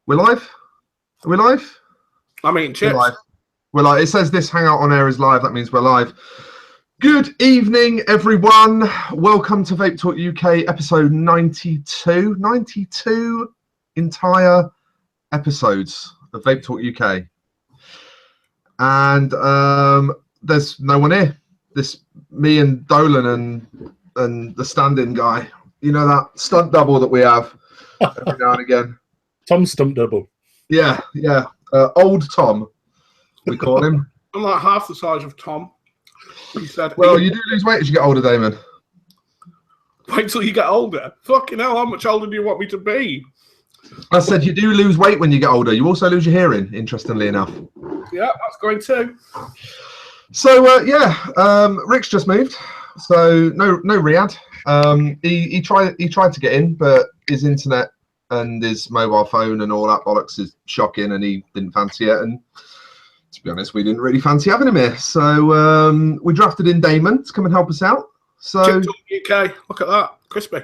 We're live? Are we live? I'm eating chips. We're live. It says this Hangout on Air is live. That means we're live. Good evening, everyone. Welcome to Vape Talk UK, episode 92. 92 entire episodes of Vape Talk UK. And there's no one here. This me and Dolan and the stand-in guy. You know that stunt double that we have every now and again. Tom's stunt double. Yeah. Old Tom, we call him. I'm like half the size of Tom. He said. Well, you do lose weight as you get older, Damon. Wait till you get older. Fucking hell, how much older do you want me to be? I said you do lose weight when you get older. You also lose your hearing, interestingly enough. Yeah, that's going too. So Rick's just moved. So no Riyadh. He tried to get in, but his internet and his mobile phone and all that bollocks is shocking, and he didn't fancy it. And to be honest, we didn't really fancy having him here. So we drafted in Damon to come and help us out. So Chip UK, look at that, crispy.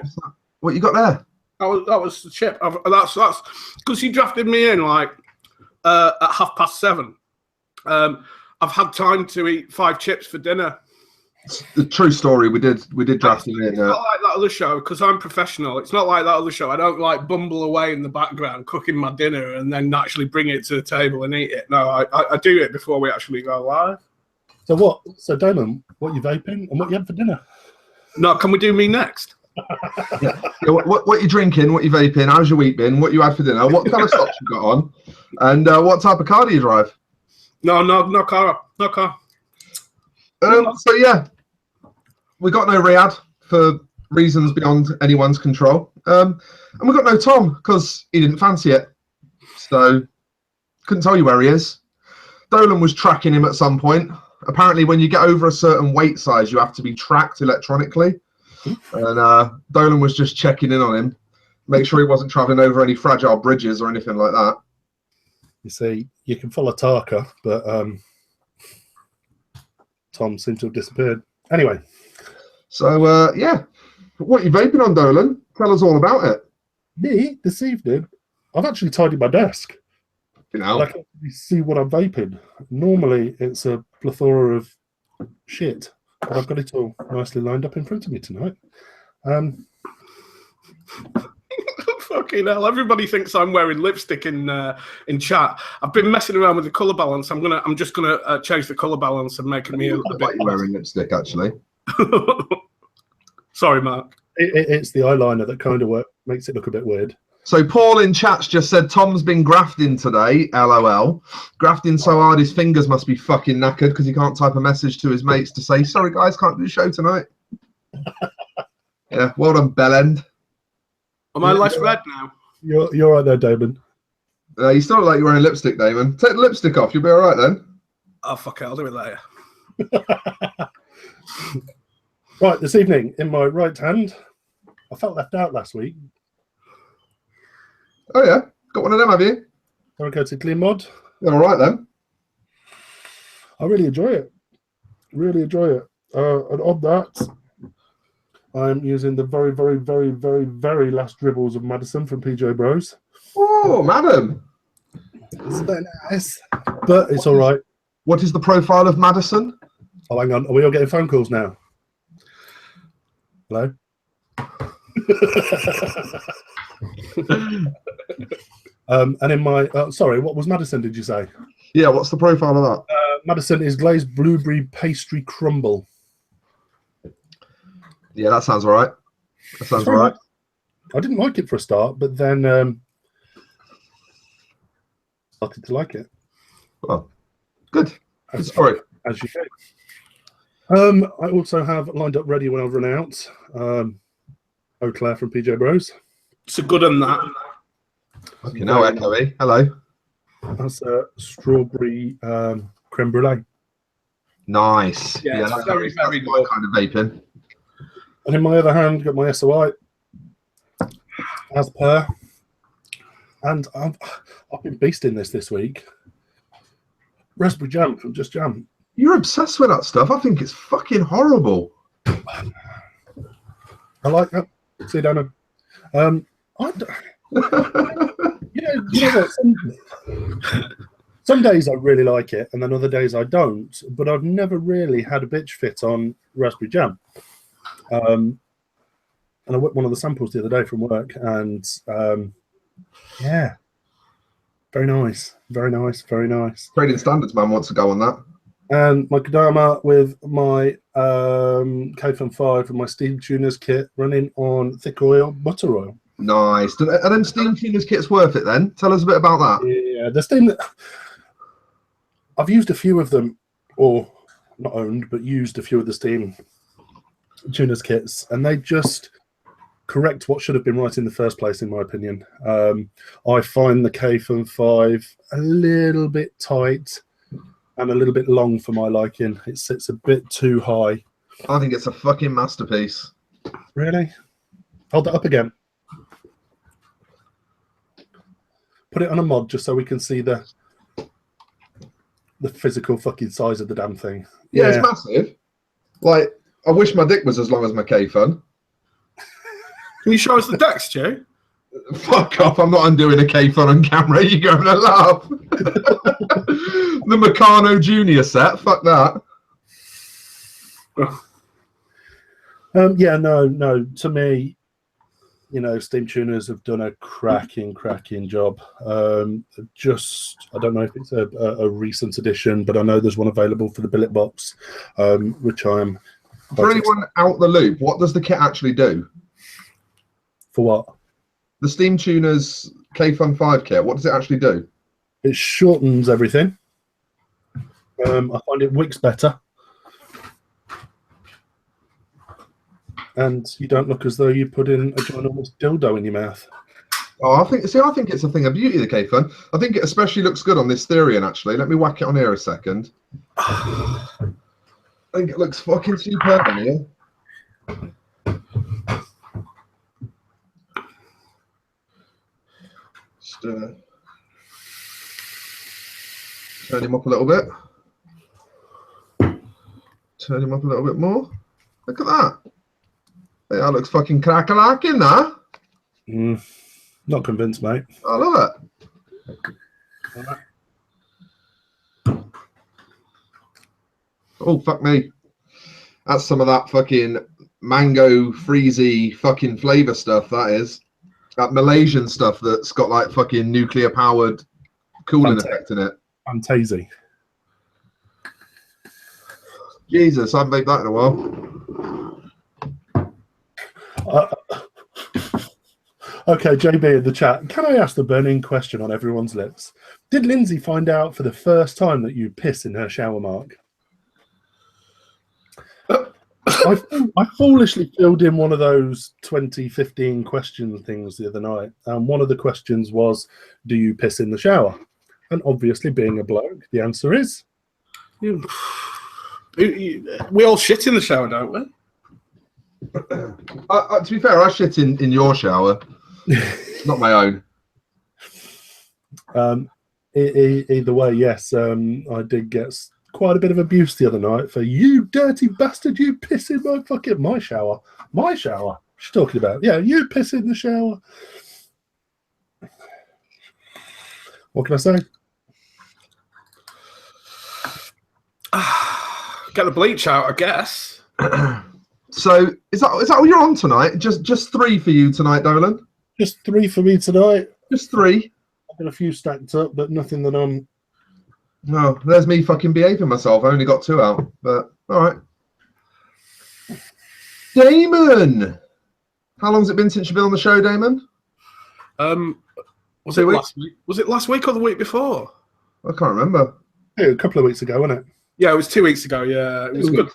What you got there? That was the chip. That's because he drafted me in like at 7:30. I've had time to eat 5 chips for dinner. The true story. We did draft him in. It's not like that other show because I'm professional. It's not like that other show. I don't like bumble away in the background cooking my dinner and then actually bring it to the table and eat it. No, I do it before we actually go live. So what? So Damon, what you vaping and what you had for dinner? No, can we do me next? Yeah, what you drinking? What you vaping? How's your week been? What you had for dinner? What kind of stocks you got on? And what type of car do you drive? No car. So yeah, we got no Riyadh for reasons beyond anyone's control, and we got no Tom because he didn't fancy it. So couldn't tell you where he is. Dolan was tracking him at some point. Apparently, when you get over a certain weight size, you have to be tracked electronically. And Dolan was just checking in on him, make sure he wasn't traveling over any fragile bridges or anything like that. You see, you can follow Tarka, but Tom seemed to have disappeared. Anyway. So, yeah. What you vaping on, Dolan? Tell us all about it. Me, this evening, I've actually tidied my desk. You know. I can see what I'm vaping. Normally, it's a plethora of shit, but I've got it all nicely lined up in front of me tonight. Fucking hell! Everybody thinks I'm wearing lipstick in chat. I've been messing around with the color balance. I'm just gonna change the color balance and make me a bit. You're wearing lipstick, actually. Sorry, Mark. It's the eyeliner that kind of makes it look a bit weird. So Paul in chat's just said Tom's been grafting today. LOL. Grafting so hard his fingers must be fucking knackered because he can't type a message to his mates to say, "Sorry guys, can't do the show tonight." Yeah, well done, Bellend. Am I less red now? You're right there, Damon. You still look like you're wearing lipstick, Damon. Take the lipstick off, you'll be all right then. Oh, fuck it, I'll do it later. Right, this evening, in my right hand, I felt left out last week. Oh, yeah? Got one of them, have you? Coated Clean Mod. You're all right then. I really enjoy it. Really enjoy it. And on that, I'm using the very, very, very, very, very last dribbles of Madison from PJ Bros. Oh, madam. It's very nice. But it's all right. What is the profile of Madison? Oh, hang on. Are we all getting phone calls now? Hello? And in my... sorry, what was Madison, did you say? Yeah, what's the profile of that? Madison is glazed blueberry pastry crumble. Yeah, that sounds all right. That sounds all right. I didn't like it for a start, but then started to like it. Well, good. Good story. As you say. I also have lined up ready when I run out. Eau Claire from PJ Bros. It's a good one, that. Okay, no echoey. Hello. That's a strawberry creme brulee. Nice. Yeah, that's very, very good. Kind of vaping. And in my other hand, got my SOI, as per. And I've been beasting this week. Raspberry jam from Just Jam. You're obsessed with that stuff. I think it's fucking horrible. I like that. See you, Dana. You know, You know what? Some days I really like it, and then other days I don't. But I've never really had a bitch fit on raspberry jam. And I whipped one of the samples the other day from work, and yeah, very nice, very nice, very nice. Trading Standards man wants to go on that. And my Kodama with my K-Fun 5 and my Steam Tuners kit running on thick oil, butter oil. Nice. Are them Steam Tuners kits worth it then? Tell us a bit about that. Yeah, the Steam. I've used a few of them, or not owned, but used a few of the Steam Tuners kits, and they just correct what should have been right in the first place, in my opinion. I find the K-Fun 5 a little bit tight and a little bit long for my liking. It sits a bit too high. I think it's a fucking masterpiece. Really? Hold that up again. Put it on a mod just so we can see the physical fucking size of the damn thing. Yeah, it's massive. Like, I wish my dick was as long as my K-Fun. Can you show us the decks, Stu? Fuck off, I'm not undoing a K-Fun on camera. You're going to laugh. The Meccano Junior set, fuck that. Yeah, no. To me, you know, Steam Tuners have done a cracking job. I don't know if it's a recent edition, but I know there's one available for the billet box, which I'm... For anyone out the loop, what does the kit actually do? For what? The Steam Tuners K-Fun 5 kit, what does it actually do? It shortens everything. I find it wicks better. And you don't look as though you put in a ginormous dildo in your mouth. Oh, I think it's a thing of beauty, the K-Fun. I think it especially looks good on this Therian, actually. Let me whack it on here a second. I think it looks fucking superb on here. Just turn him up a little bit. Turn him up a little bit more. Look at that. That looks fucking crack-a-lack in there. Not convinced, mate. I love it. Oh, fuck me. That's some of that fucking mango freezy fucking flavour stuff, that is. That Malaysian stuff that's got like fucking nuclear powered cooling effect in it. Fantasy. Jesus, I haven't made that in a while. Okay, JB in the chat. Can I ask the burning question on everyone's lips? Did Lindsay find out for the first time that you piss in her shower, Mark? I foolishly filled in one of those 2015 question things the other night. And one of the questions was, do you piss in the shower? And obviously, being a bloke, the answer is... We all shit in the shower, don't we? To be fair, I shit in your shower. Not my own. Either way, yes. I did get quite a bit of abuse the other night for, you dirty bastard, you piss in my shower. My shower? What's she talking about? Yeah, you piss in the shower. What can I say? Get the bleach out, I guess. So is that what you're on tonight? Just 3 for you tonight, Dolan? Just 3 for me tonight. Just 3? I've got a few stacked up, but nothing that I'm... No, there's me fucking behaving myself. I only got 2 out, but all right. Damon! How long's it been since you've been on the show, Damon? Was it last week? Was it last week or the week before? I can't remember. Yeah, a couple of weeks ago, wasn't it? Yeah, it was 2 weeks ago. Yeah, it was good.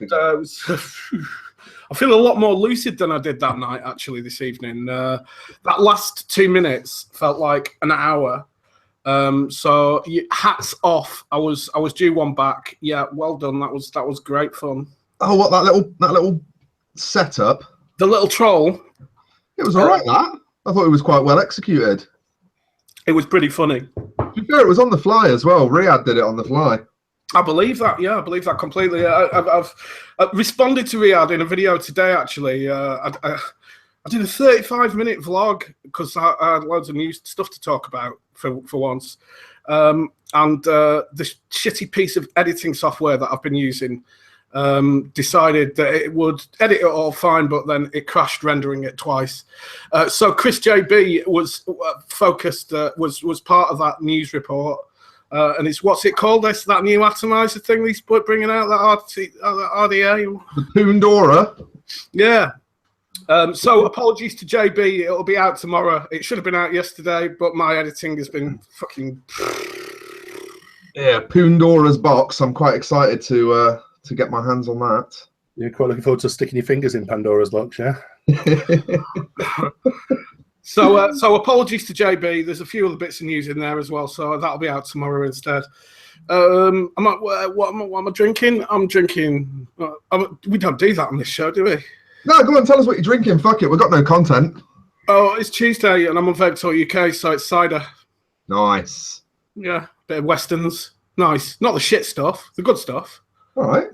I feel a lot more lucid than I did that night, actually, this evening. That last 2 minutes felt like an hour. So hats off. I was due one back. Yeah, well done. That was great fun. Oh, what, that little setup? The little troll. It was all right, that. I thought it was quite well executed. It was pretty funny. To be fair, it was on the fly as well. Riyadh did it on the fly. I believe that. Yeah, I believe that completely. I've responded to Riyadh in a video today. Actually, I I did a 35-minute vlog because I had loads of new stuff to talk about for once. And this shitty piece of editing software that I've been using decided that it would edit it all fine, but then it crashed rendering it twice. So Chris JB was focused, was part of that news report. And it's, what's it called? That new atomizer thing he's bringing out, that RDA? The Poondora? Yeah. So apologies to JB. It'll be out tomorrow. It should have been out yesterday, but my editing has been fucking... Yeah, Poondora's box. I'm quite excited to get my hands on that. You're quite looking forward to sticking your fingers in Pandora's box, yeah? So apologies to JB. There's a few other bits of news in there as well, so that'll be out tomorrow instead. What am I drinking? I'm drinking... we don't do that on this show, do we? No, go on, tell us what you're drinking. Fuck it, we've got no content. Oh, it's Tuesday, and I'm on Vape UK, so it's cider. Nice. Yeah, bit of Westerns. Nice. Not the shit stuff, the good stuff. All right.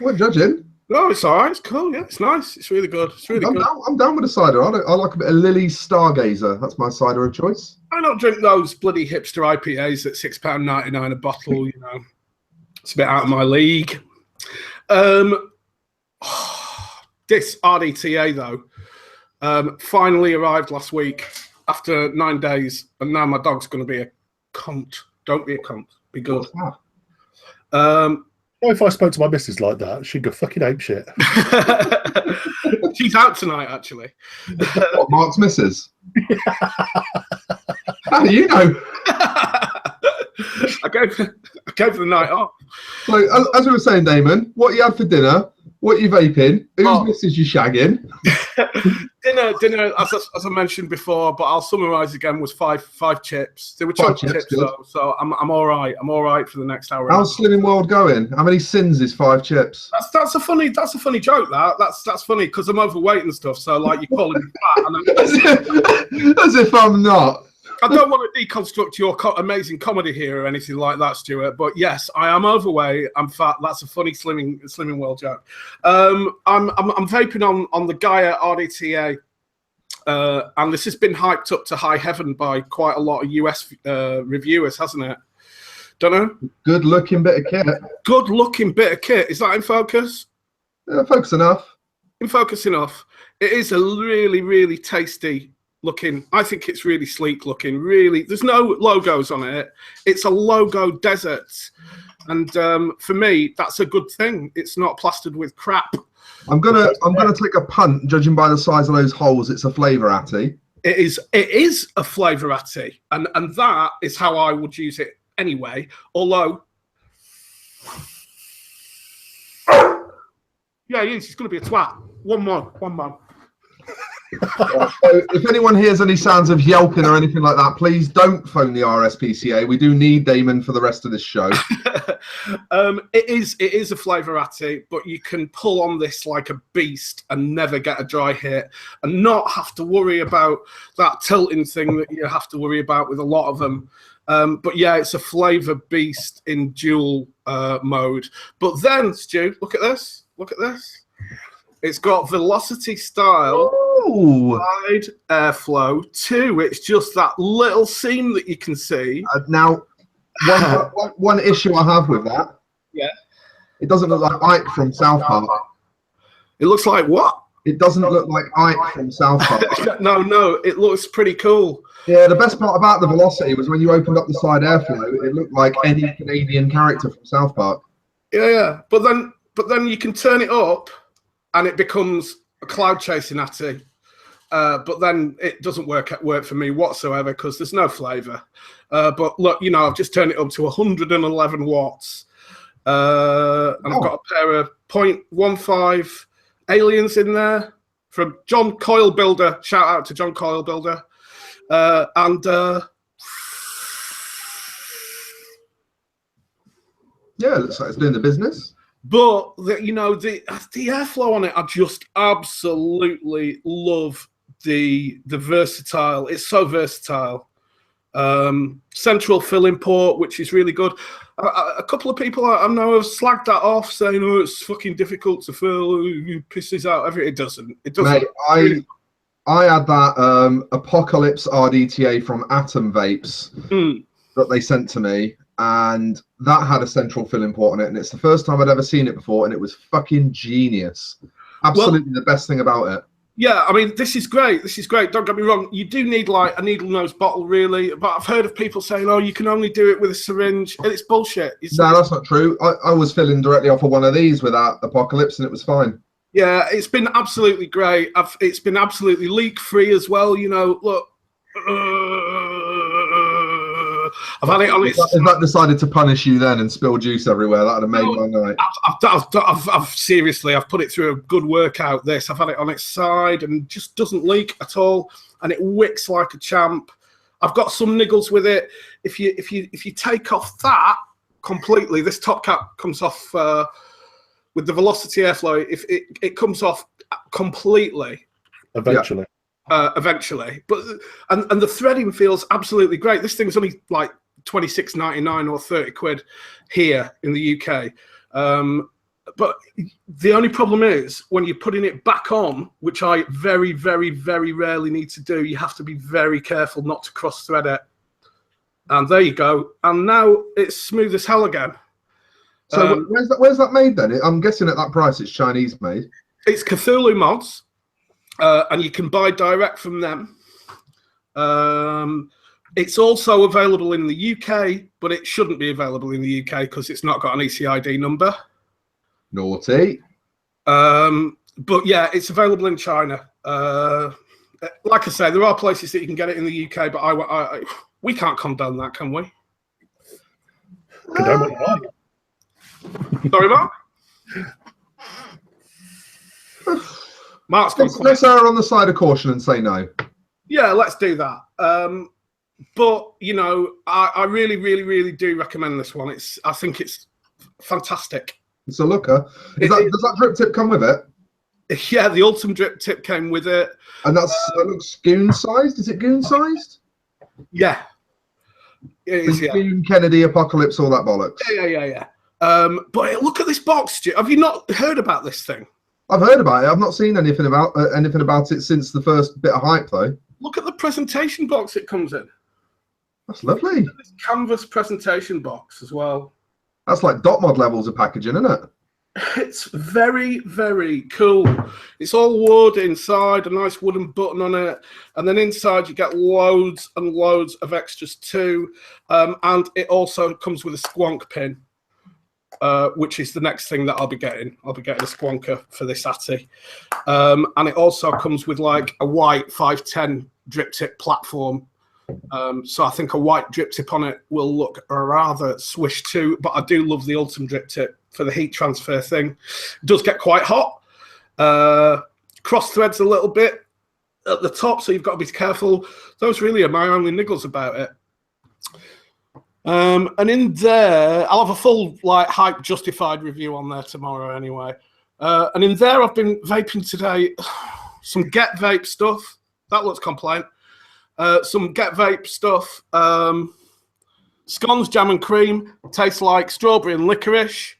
We're judging. No, it's all right. It's cool. Yeah, it's nice. It's really good. It's really good. I'm down with a cider. I like a bit of Lily's Stargazer. That's my cider of choice. I don't drink those bloody hipster IPAs at £6.99 a bottle. You know, it's a bit out of my league. This RDTA though finally arrived last week after 9 days, and now my dog's going to be a cunt. Don't be a cunt. Be good. If I spoke to my missus like that, she'd go fucking apeshit. She's out tonight, actually. What, Mark's missus? How do you know? I gave her the night off. So, as we were saying, Damon, what you had for dinner? What you vaping? Whose missus you shagging? Dinner, as I mentioned before, but I'll summarise again, was five chips. They were chunky chips though, so I'm all right. I'm all right for the next hour. How's Slimming World going? How many sins is 5 chips? That's a funny joke. That's funny because I'm overweight and stuff. So like you're calling me fat. As if I'm not. I don't want to deconstruct your amazing comedy here or anything like that, Stuart. But yes, I am overweight. I'm fat. That's a funny slimming world joke. I'm vaping on the Gaia RDTA, and this has been hyped up to high heaven by quite a lot of US reviewers, hasn't it? Don't know. Good looking bit of kit. Good looking bit of kit. Is that in focus? Focus enough. In focus enough. It is a really, really tasty looking. I think it's really sleek looking. Really, there's no logos on it. It's a logo desert, and for me, that's a good thing. It's not plastered with crap. I'm gonna take a punt. Judging by the size of those holes, it's a flavour atty. It is a flavour atty, and that is how I would use it anyway. Although, yeah, he's going to be a twat. One more. So if anyone hears any sounds of yelping or anything like that, please don't phone the RSPCA. We do need Damon for the rest of this show. It is a flavour atty, but you can pull on this like a beast and never get a dry hit and not have to worry about that tilting thing that you have to worry about with a lot of them. But yeah, it's a flavour beast in dual mode. But then, Stu, look at this. It's got velocity style, wide airflow too. It's just that little seam that you can see. Now, one issue I have with that. Yeah. It doesn't look like Ike from South Park. It looks like what? It doesn't look like Ike from South Park. No, it looks pretty cool. Yeah, the best part about the velocity was when you opened up the side airflow, it looked like any Canadian character from South Park. Yeah. But then you can turn it up, and it becomes a cloud chasing atty. But then it doesn't work for me whatsoever because there's no flavour. But look, I've just turned it up to 111 watts. And I've got a pair of 0.15 aliens in there from John Coil Builder. Shout out to John Coil Builder. Yeah, it looks like it's doing the business. But the airflow on it, I just absolutely love the versatile. It's so versatile. Central filling port, which is really good. A couple of people I know have slagged that off, saying, "Oh, it's fucking difficult to fill. It pisses out everything." It doesn't. Mate, I had that Apocalypse RDTA from Atom Vapes that they sent to me, and that had a central filling port on it, and it's the first time I'd ever seen it before, and it was fucking genius. Absolutely the best thing about it. Yeah, I mean, this is great. This is great. Don't get me wrong. You do need like a needle nose bottle, really. But I've heard of people saying, "Oh, you can only do it with a syringe," and it's bullshit. No, that's not true. I was filling directly off of one of these without Apocalypse, and it was fine. Yeah, it's been absolutely great. It's been absolutely leak free as well. You know, look. I've had it on its. If that decided to punish you then and spill juice everywhere, that'd have made my night. I've seriously, I've put it through a good workout. I've had it on its side and just doesn't leak at all, and it wicks like a champ. I've got some niggles with it. If you take off that completely, this top cap comes off with the velocity airflow. If it comes off completely, eventually. Yeah. Eventually, but and the threading feels absolutely great. This thing's only like £26.99 or 30 quid here in the UK. But the only problem is when you're putting it back on, which I very, very, very rarely need to do, you have to be very careful not to cross thread it. And there you go. And now it's smooth as hell again. So where's that made then? I'm guessing at that price it's Chinese made. It's Cthulhu Mods. And you can buy direct from them. It's also available in the UK, but it shouldn't be available in the UK because it's not got an ECID number. Naughty. But yeah, it's available in China. Like I say, there are places that you can get it in the UK, but we can't condone that, can we? Condone what you like. Sorry, Mark? Mark's let's err on the side of caution and say no. Yeah, let's do that. But you know, I really, really, really do recommend this one. I think it's fantastic. It's a looker. Does that drip tip come with it? Yeah, the Ultimate drip tip came with it. And that looks goon sized. Is it goon sized? Yeah. It is, yeah. Goon, Kennedy, Apocalypse, all that bollocks. Yeah. But look at this box, Stu. Have you not heard about this thing? I've heard about it. I've not seen anything about it since the first bit of hype, though. Look at the presentation box it comes in. That's lovely. Look at this canvas presentation box as well. That's like dot mod levels of packaging, isn't it? It's very, very cool. It's all wood inside, a nice wooden button on it, and then inside you get loads and loads of extras too. And it also comes with a squonk pin. Which is the next thing that I'll be getting. I'll be getting a squonker for this Atty. And it also comes with like a white 510 drip tip platform. So I think a white drip tip on it will look rather swish too, but I do love the Ultimate drip tip for the heat transfer thing. It does get quite hot. Cross threads a little bit at the top, so you've got to be careful. Those really are my only niggles about it. And in there, I'll have a full like hype justified review on there tomorrow anyway. And in there, I've been vaping today some Get Vape stuff. That looks compliant. Some Get Vape stuff. Scones Jam and Cream tastes like strawberry and licorice.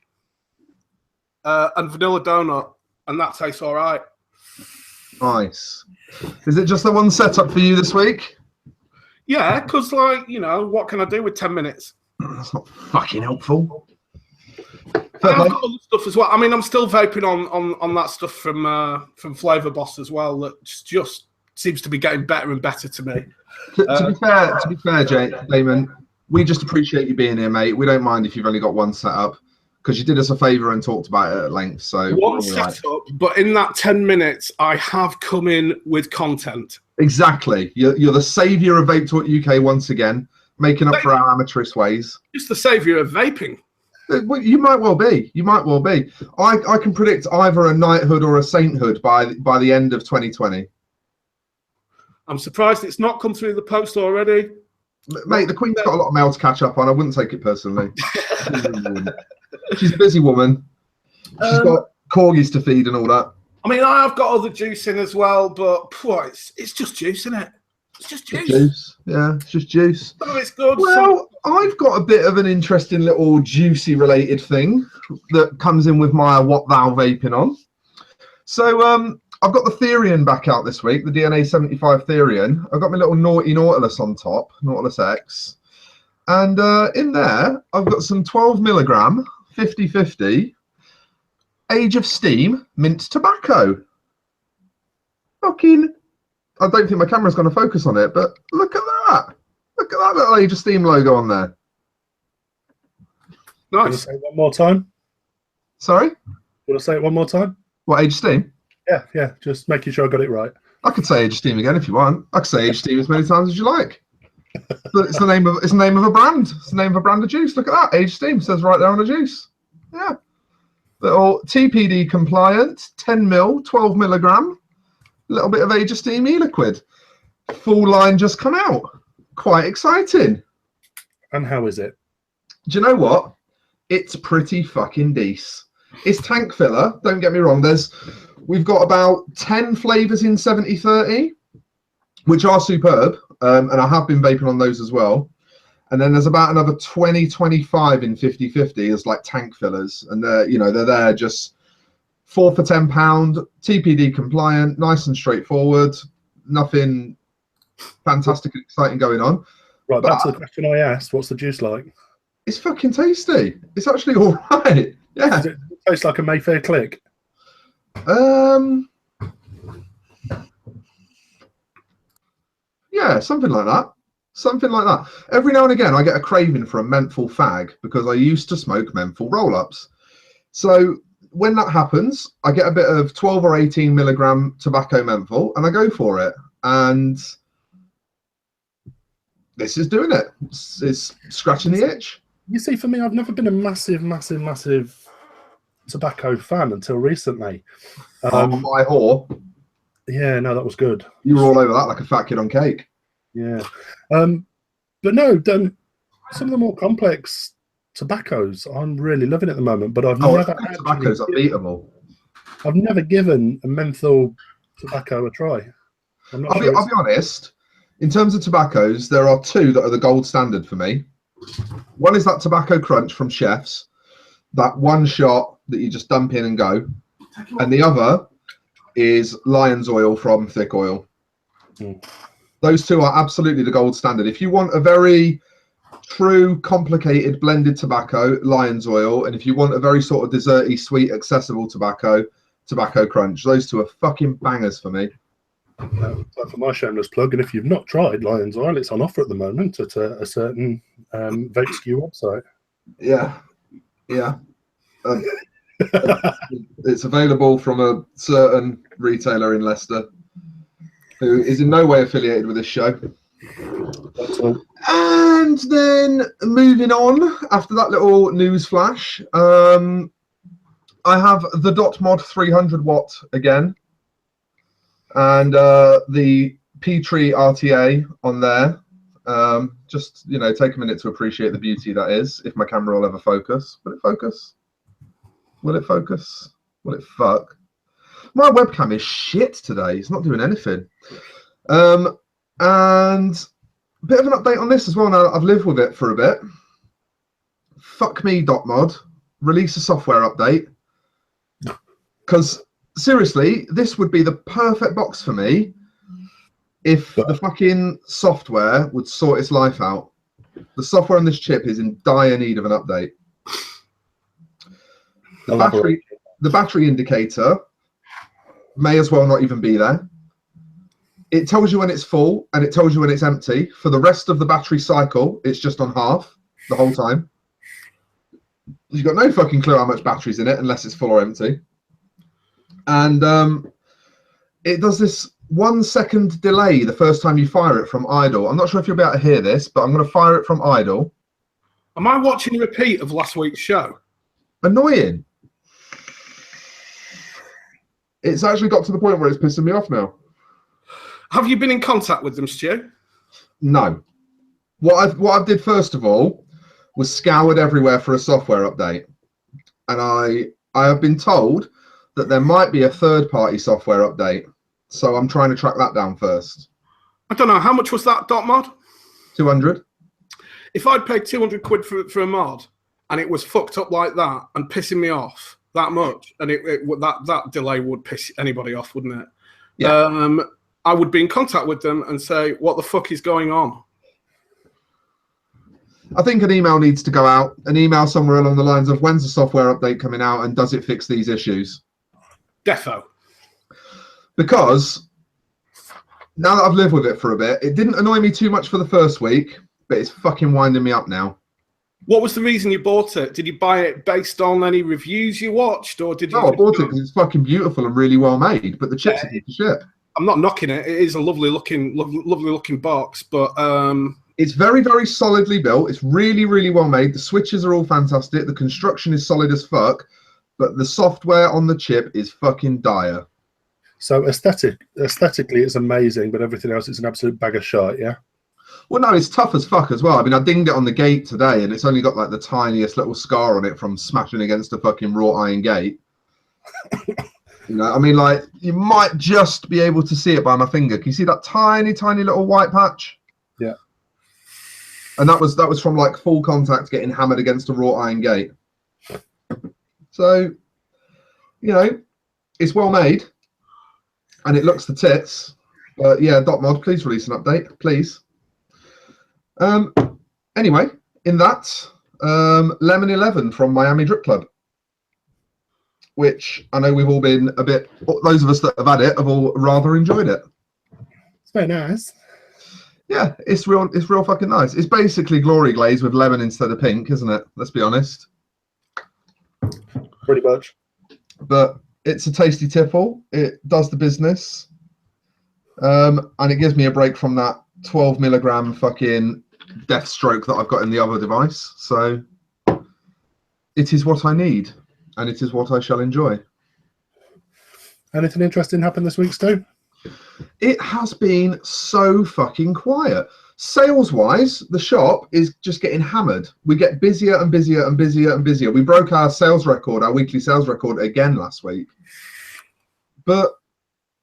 And vanilla donut, and that tastes all right. Nice. Is it just the one setup for you this week? Yeah, because, like, you know, what can I do with 10 minutes? That's not fucking helpful. I've got other stuff as well. I mean, I'm still vaping on that stuff from Flavor Boss as well. That just seems to be getting better and better to me. To be fair, Damon, we just appreciate you being here, mate. We don't mind if you've only got one setup because you did us a favour and talked about it at length. So one setup, but in that 10 minutes, I have come in with content. Exactly. You're the saviour of Vape Talk UK once again, making up for our amateurish ways. Just the saviour of vaping. You might well be. You might well be. I can predict either a knighthood or a sainthood by the end of 2020. I'm surprised it's not come through the post already. Mate, the Queen's got a lot of mail to catch up on. I wouldn't take it personally. She's a busy woman. She's got corgis to feed and all that. I mean, I've got other juice in as well, but it's just juice, isn't it? It's just juice. Yeah, it's just juice. Some of it's good. Well, I've got a bit of an interesting little juicy related thing that comes in with my What Thou vaping on. So I've got the Therian back out this week, the DNA 75 Therian. I've got my little naughty Nautilus on top, Nautilus X. And in there, I've got some 12 milligram, 50/50, Age of Steam, mint tobacco. Fucking, I don't think my camera's going to focus on it, but look at that. Look at that little Age of Steam logo on there. Nice. Say it one more time. Sorry? Want to say it one more time? What, Age of Steam? Yeah. Just making sure I got it right. I could say Age of Steam again if you want. I could say Age of Steam as many times as you like. But it's the name of a brand. It's the name of a brand of juice. Look at that. Age of Steam says right there on the juice. Yeah. Little TPD compliant, 10 mil, 12 milligram. A little bit of Age of Steam e-liquid. Full line just come out. Quite exciting. And how is it? Do you know what? It's pretty fucking decent. It's tank filler, don't get me wrong. We've got about 10 flavours in 70/30, which are superb, and I have been vaping on those as well. And then there's about another 20-25 in 50/50 as like tank fillers, and they're there just 4 for £10, TPD compliant, nice and straightforward, nothing fantastic and exciting going on. Right, back to the question I asked. What's the juice like? It's fucking tasty. It's actually all right. Yeah. Does it taste like a Mayfair Click? Yeah, something like that. Something like that. Every now and again, I get a craving for a menthol fag because I used to smoke menthol roll-ups. So when that happens, I get a bit of 12 or 18 milligram tobacco menthol and I go for it. And this is doing it. It's scratching the itch. You see, for me, I've never been a massive tobacco fan until recently. My whore. Yeah, no, that was good. You were all over that like a fat kid on cake. Yeah. But no, some of the more complex tobaccos I'm really loving at the moment, but I've never tobacco's unbeatable. I've never given a menthol tobacco a try. I'll be honest, in terms of tobaccos, there are two that are the gold standard for me. One is that Tobacco Crunch from Chef's, that one shot that you just dump in and go. And the other is Lion's Oil from Thick Oil. Those two are absolutely the gold standard. If you want a very true, complicated, blended tobacco, Lion's Oil. And if you want a very sort of desserty, sweet, accessible tobacco, Tobacco Crunch. Those two are fucking bangers for me. For my shameless plug, and if you've not tried Lion's Oil, it's on offer at the moment at a certain vape SKU website. Yeah. It's available from a certain retailer in Leicester who is in no way affiliated with this show. And then moving on, after that little news flash, I have the DotMod 300 watt again. And the P-Tree RTA on there. Just, take a minute to appreciate the beauty that is. If my camera will ever focus. Will it focus? Will it focus? Will it fuck? My webcam is shit today. It's not doing anything. And a bit of an update on this as well now that I've lived with it for a bit. Fuck me, DotMod. Release a software update. Because seriously, this would be the perfect box for me if the fucking software would sort its life out. The software on this chip is in dire need of an update. The battery indicator may as well not even be there. It tells you when it's full and it tells you when it's empty. For the rest of the battery cycle, it's just on half the whole time. You've got no fucking clue how much battery's in it unless it's full or empty. And it does this 1 second delay the first time you fire it from idle. I'm not sure if you'll be able to hear this, but I'm going to fire it from idle. Am I watching a repeat of last week's show? Annoying. It's actually got to the point where it's pissing me off now. Have you been in contact with them, Stu? No. What I did first of all was scoured everywhere for a software update. And I have been told that there might be a third-party software update. So I'm trying to track that down first. I don't know. How much was that DotMod? 200. If I'd paid 200 quid for a mod and it was fucked up like that and pissing me off that much, and that delay would piss anybody off, wouldn't it? Yeah. I would be in contact with them and say, what the fuck is going on? I think an email needs to go out, an email somewhere along the lines of, when's the software update coming out and does it fix these issues? Defo. Because now that I've lived with it for a bit, it didn't annoy me too much for the first week, but it's fucking winding me up now. What was the reason you bought it? Did you buy it based on any reviews you watched, or did you? No, I bought it because it's fucking beautiful and really well made, but the chips are shit. I'm not knocking it. It is a lovely looking box, but it's very, very solidly built. It's really, really well made. The switches are all fantastic. The construction is solid as fuck, but the software on the chip is fucking dire. So aesthetically, it's amazing, but everything else is an absolute bag of shite. Yeah. Well, no, it's tough as fuck as well. I mean, I dinged it on the gate today, and it's only got like the tiniest little scar on it from smashing against a fucking wrought iron gate. You know, I mean, like, you might just be able to see it by my finger. Can you see that tiny, tiny little white patch? Yeah. And that was from like full contact getting hammered against a wrought iron gate. So, you know, it's well made, and it looks the tits. But yeah, .mod, please release an update, please. Anyway, in that, Lemon 11 from Miami Drip Club, which I know we've all been a bit, those of us that have had it have all rather enjoyed it. It's very nice. Yeah, it's real fucking nice. It's basically glory glaze with lemon instead of pink, isn't it? Let's be honest. Pretty much. But it's a tasty tipple. It does the business. And it gives me a break from that 12 milligram fucking death stroke that I've got in the other device. So it is what I need, and it is what I shall enjoy. Anything interesting happened this week, Stu? It has been so fucking quiet. Sales-wise, the shop is just getting hammered. We get busier and busier and busier and busier. We broke our sales record, our weekly sales record again last week. But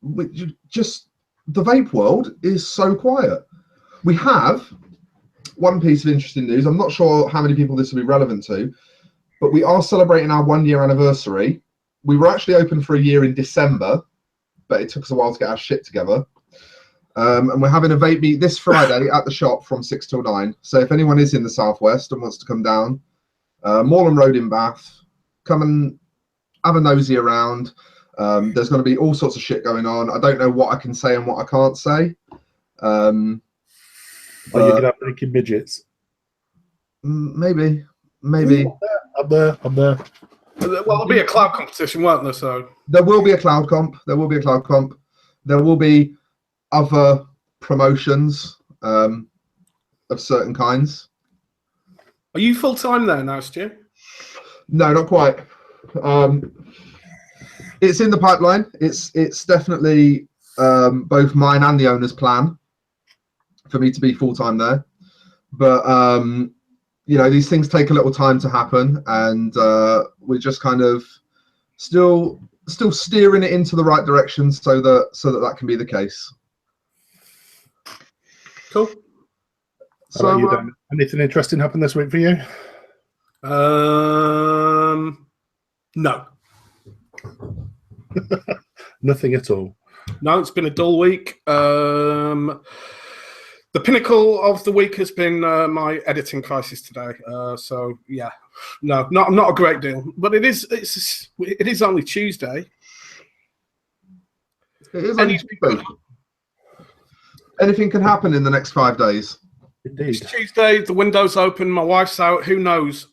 the vape world is so quiet. We have one piece of interesting news. I'm not sure how many people this will be relevant to, but we are celebrating our 1 year anniversary. We were actually open for a year in December, but it took us a while to get our shit together. And we're having a vape meet this Friday at the shop from 6 till 9. So if anyone is in the Southwest and wants to come down, Moreland Road in Bath, come and have a nosy around. There's going to be all sorts of shit going on. I don't know what I can say and what I can't say. Are you going to have naked midgets? Maybe. Ooh, I'm there. Well, there'll be a cloud competition, won't there? So there will be a cloud comp. There will be other promotions of certain kinds. Are you full time there now, Stu? No, not quite. It's in the pipeline. It's definitely both mine and the owner's plan for me to be full time there. But you know, these things take a little time to happen, and we're just kind of still steering it into the right direction so that can be the case. Cool. So, anything interesting happened this week for you? No. Nothing at all. No, it's been a dull week. The pinnacle of the week has been my editing crisis today. So yeah, no, not a great deal, but it is only Tuesday. It is only Tuesday. Anything can happen in the next 5 days. Indeed. It's Tuesday. The window's open. My wife's out. Who knows?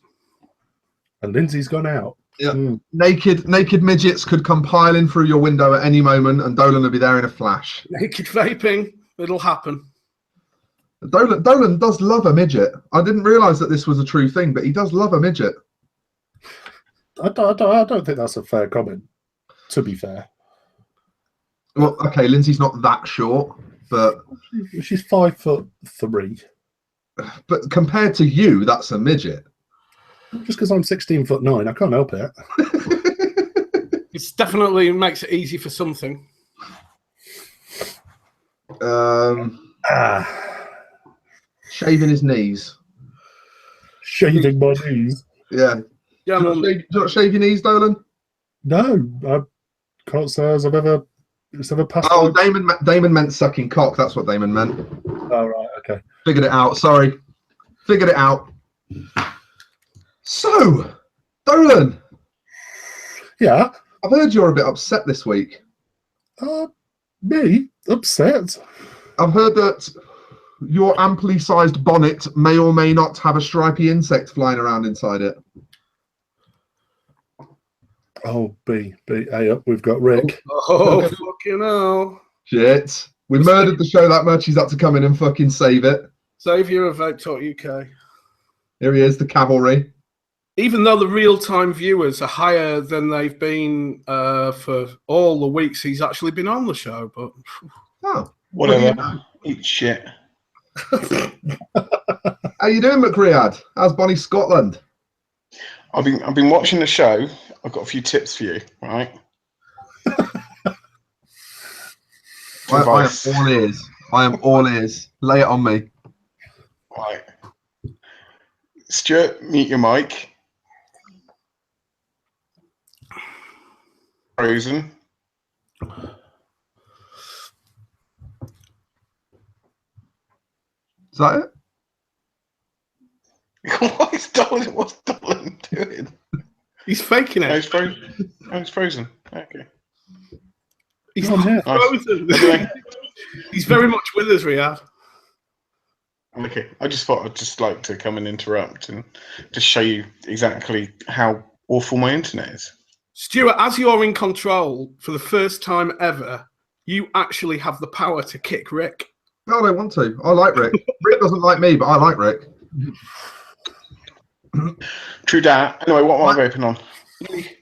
And Lindsay's gone out. Yeah. Naked midgets could come piling through your window at any moment, and Dolan will be there in a flash. Naked vaping. It'll happen. Dolan does love a midget. I didn't realise that this was a true thing, but he does love a midget. I don't think that's a fair comment, to be fair. Well, okay, Lindsay's not that short, but she's 5'3". But compared to you, that's a midget. Just because I'm 16'9", I can't help it. It definitely makes it easy for something. Shaving his knees. Shaving my knees? Yeah. Do you not shave your knees, Dolan? No, I can't say as I've ever Let's have a pass. Oh, Damon meant sucking cock. That's what Damon meant. Oh, right. Okay. Figured it out. Sorry. Figured it out. So, Dolan. Yeah. I've heard you're a bit upset this week. Me? Upset? I've heard that your amply sized bonnet may or may not have a stripy insect flying around inside it. Oh, B. Hey, up. We've got Rick. Oh, fucking hell. Shit. We murdered the show that much. He's had to come in and fucking save it. Saviour of Vape Talk UK. Here he is, the cavalry. Even though the real-time viewers are higher than they've been for all the weeks he's actually been on the show, but Oh, whatever. Eat shit. How you doing, McRiad? How's Bonnie Scotland? I've been watching the show. I've got a few tips for you, right? I am all ears. I am all ears. Lay it on me. Right. Stuart, mute your mic. Frozen. Is that it? What's Dolan doing? he's faking Oh, it. he's frozen. Oh, he's frozen. Okay. He's Oh, yeah. frozen. Anyway, He's very much with us, Riyadh. okay. I just thought I'd just like to come and interrupt and just show you exactly how awful my internet is. Stuart, as you're in control for the first time ever, you actually have the power to kick Rick. No, I don't want to. I like Rick. Rick doesn't like me, but I like Rick. True that. Anyway, what am I vaping on?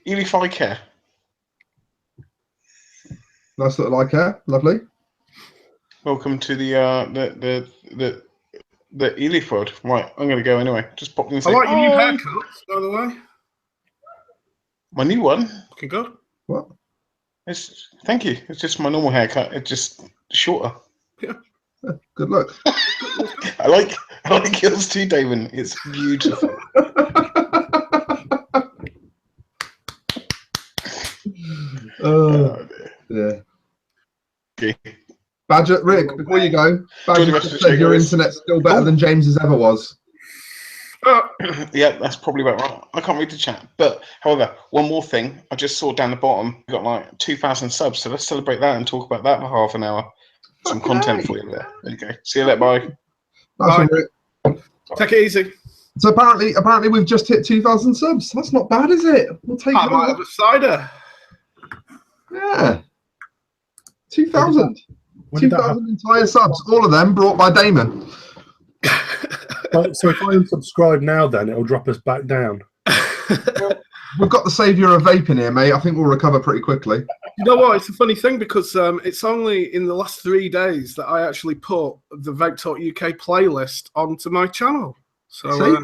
Ely Care. Nice little like hair. Lovely. Welcome to the Ely Pod. Right, I'm gonna go anyway. Just pop in and I say, like your new "Oh." haircut, by the way. My new one. Looking good. What? Thank you. It's just my normal haircut. It's just shorter. Good luck. I like yours too, Damon. It's beautiful. Oh, yeah. Okay. Badger, Rick, before you go, Badger rest just of the said show, your guys. internet's still better than James's ever was. Yeah, that's probably about right. I can't read the chat. But, however, one more thing. I just saw down the bottom, we got like 2,000 subs. So let's celebrate that and talk about that for half an hour. Some Fucking content hey. for you there. There you go. See you later. Bye. Nice one, Bye. Rick. Take it easy. So apparently we've just hit 2,000 subs. That's not bad, is it? We'll take I it. might have a cider. Yeah. 2,000. When did that 2,000 entire subs. All of them brought by Damon. happen? So if I unsubscribe now, then it'll drop us back down. We've got the saviour of vaping here, mate. I think we'll recover pretty quickly. You know what? It's a funny thing because it's only in the last 3 days that I actually put the Vape Talk UK playlist onto my channel. So See?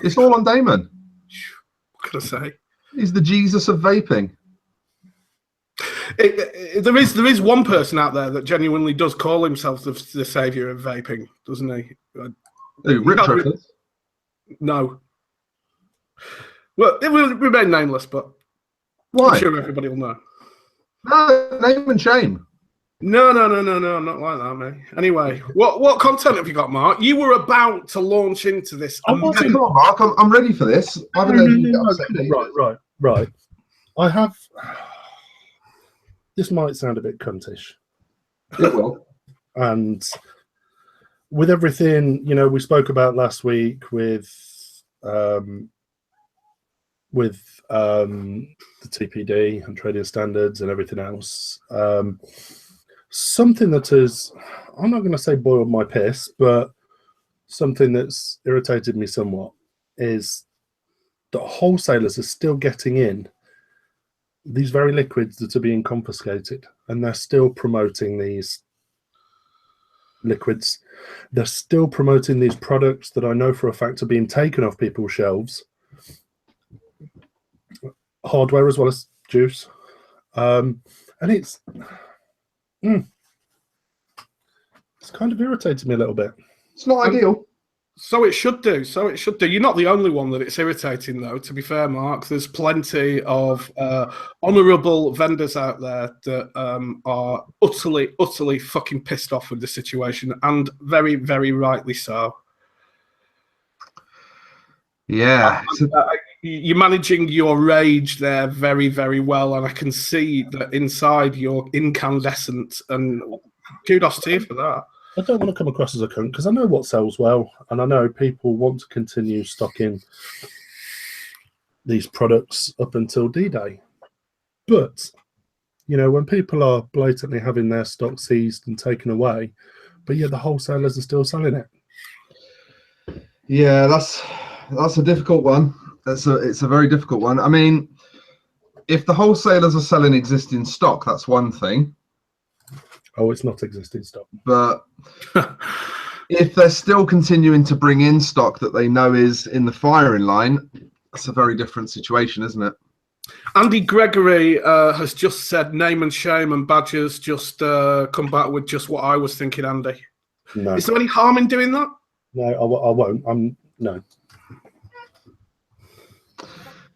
It's all on Damon. what can I say? He's the Jesus of vaping. There is one person out there that genuinely does call himself the saviour of vaping, doesn't he? Who, Rick Triffers? No. Well, it will remain nameless, but Why? I'm sure everybody will know. No, name and shame. No, I'm not like that, mate. Anyway, what content have you got, Mark? You were about to launch into this. Come on, Mark. I'm ready for this. I haven't heard you get upset with me. Right. I have. This might sound a bit cuntish. It will. And with everything, we spoke about last week with the TPD and trading standards and everything else. Something that has, I'm not going to say boiled my piss, but something that's irritated me somewhat is that wholesalers are still getting in these very liquids that are being confiscated, and they're still promoting these liquids. They're still promoting these products that I know for a fact are being taken off people's shelves, hardware as well as juice, and it's kind of irritated me a little bit. It's not ideal. So it should do. You're not the only one that it's irritating, though, to be fair, Mark. There's plenty of honourable vendors out there that are utterly fucking pissed off with the situation, and very, very rightly so. Yeah. You're managing your rage there very, very well, and I can see that inside you're incandescent, and kudos to you for that. I don't want to come across as a cunt because I know what sells well, and I know people want to continue stocking these products up until D-Day. But, you know, when people are blatantly having their stock seized and taken away, but yet the wholesalers are still selling it. Yeah, that's a difficult one. It's a very difficult one. I mean, if the wholesalers are selling existing stock, that's one thing. Oh, it's not existing stock. But if they're still continuing to bring in stock that they know is in the firing line, that's a very different situation, isn't it? Andy Gregory has just said name and shame, and Badger's just come back with just what I was thinking, Andy. No. Is there any harm in doing that? No, I won't. No.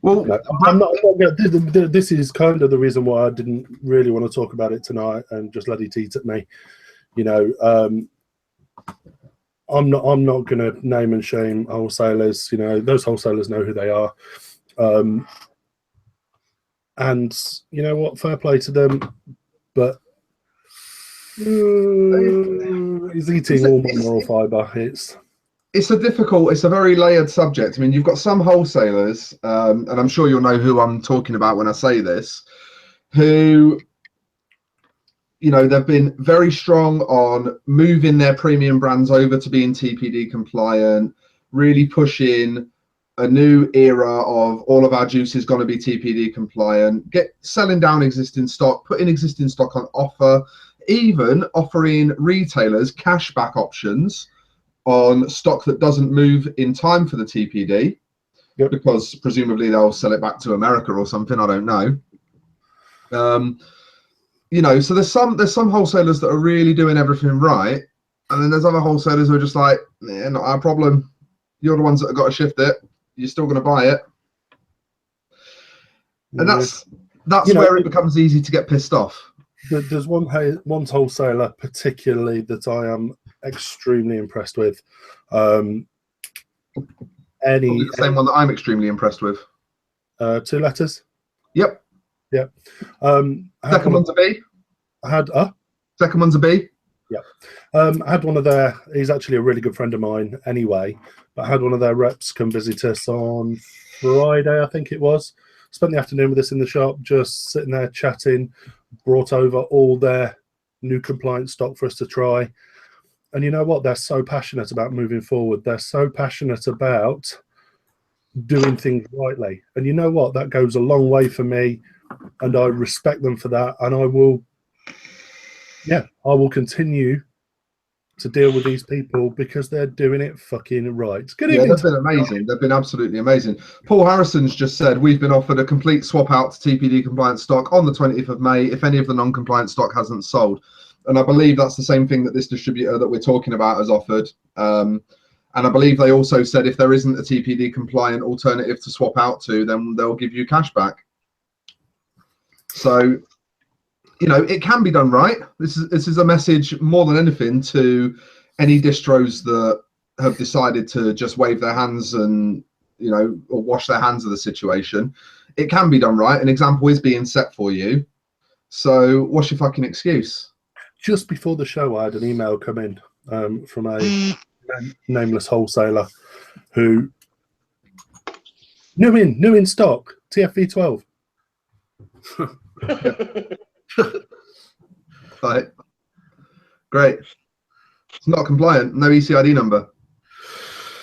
Well, no, I'm not. This is kind of the reason why I didn't really want to talk about it tonight and just let it eat at me. You know, I'm not going to name and shame wholesalers. You know, those wholesalers know who they are, and you know what? Fair play to them, but he's eating all my moral fibre. It's a very layered subject. I mean, you've got some wholesalers, and I'm sure you'll know who I'm talking about when I say this, who, you know, they've been very strong on moving their premium brands over to being TPD compliant, really pushing a new era of all of our juice is going to be TPD compliant, selling down existing stock, putting existing stock on offer, even offering retailers cashback options on stock that doesn't move in time for the TPD, because presumably they'll sell it back to America or something. I don't know. You know, so there's some wholesalers that are really doing everything right, and then there's other wholesalers who are just like, not our problem. You're the ones that have got to shift it. You're still going to buy it, and that's where it becomes easy to get pissed off. There's one wholesaler particularly that I am extremely impressed with. The same one that I'm extremely impressed with. 2 letters. Yep. Second one's a B. Second one's a B. Yeah. I had one of their. He's actually a really good friend of mine anyway. But I had one of their reps come visit us on Friday, I think it was. Spent the afternoon with us in the shop, just sitting there chatting. Brought over all their new compliant stock for us to try. And you know what? They're so passionate about moving forward. They're so passionate about doing things rightly. And you know what? That goes a long way for me. And I respect them for that. And I will continue to deal with these people because they're doing it fucking right. Good evening. They've been amazing. They've been absolutely amazing. Paul Harrison's just said, we've been offered a complete swap out to TPD compliant stock on the 20th of May if any of the non-compliant stock hasn't sold. And I believe that's the same thing that this distributor that we're talking about has offered. And I believe they also said if there isn't a TPD compliant alternative to swap out to, then they'll give you cash back. So, you know, it can be done right. This is a message more than anything to any distros that have decided to just wave their hands and, you know, or wash their hands of the situation. It can be done right. An example is being set for you. So what's your fucking excuse? Just before the show, I had an email come in from a nameless wholesaler who new in stock TFV12. Right. Great. It's not compliant. No ECID number.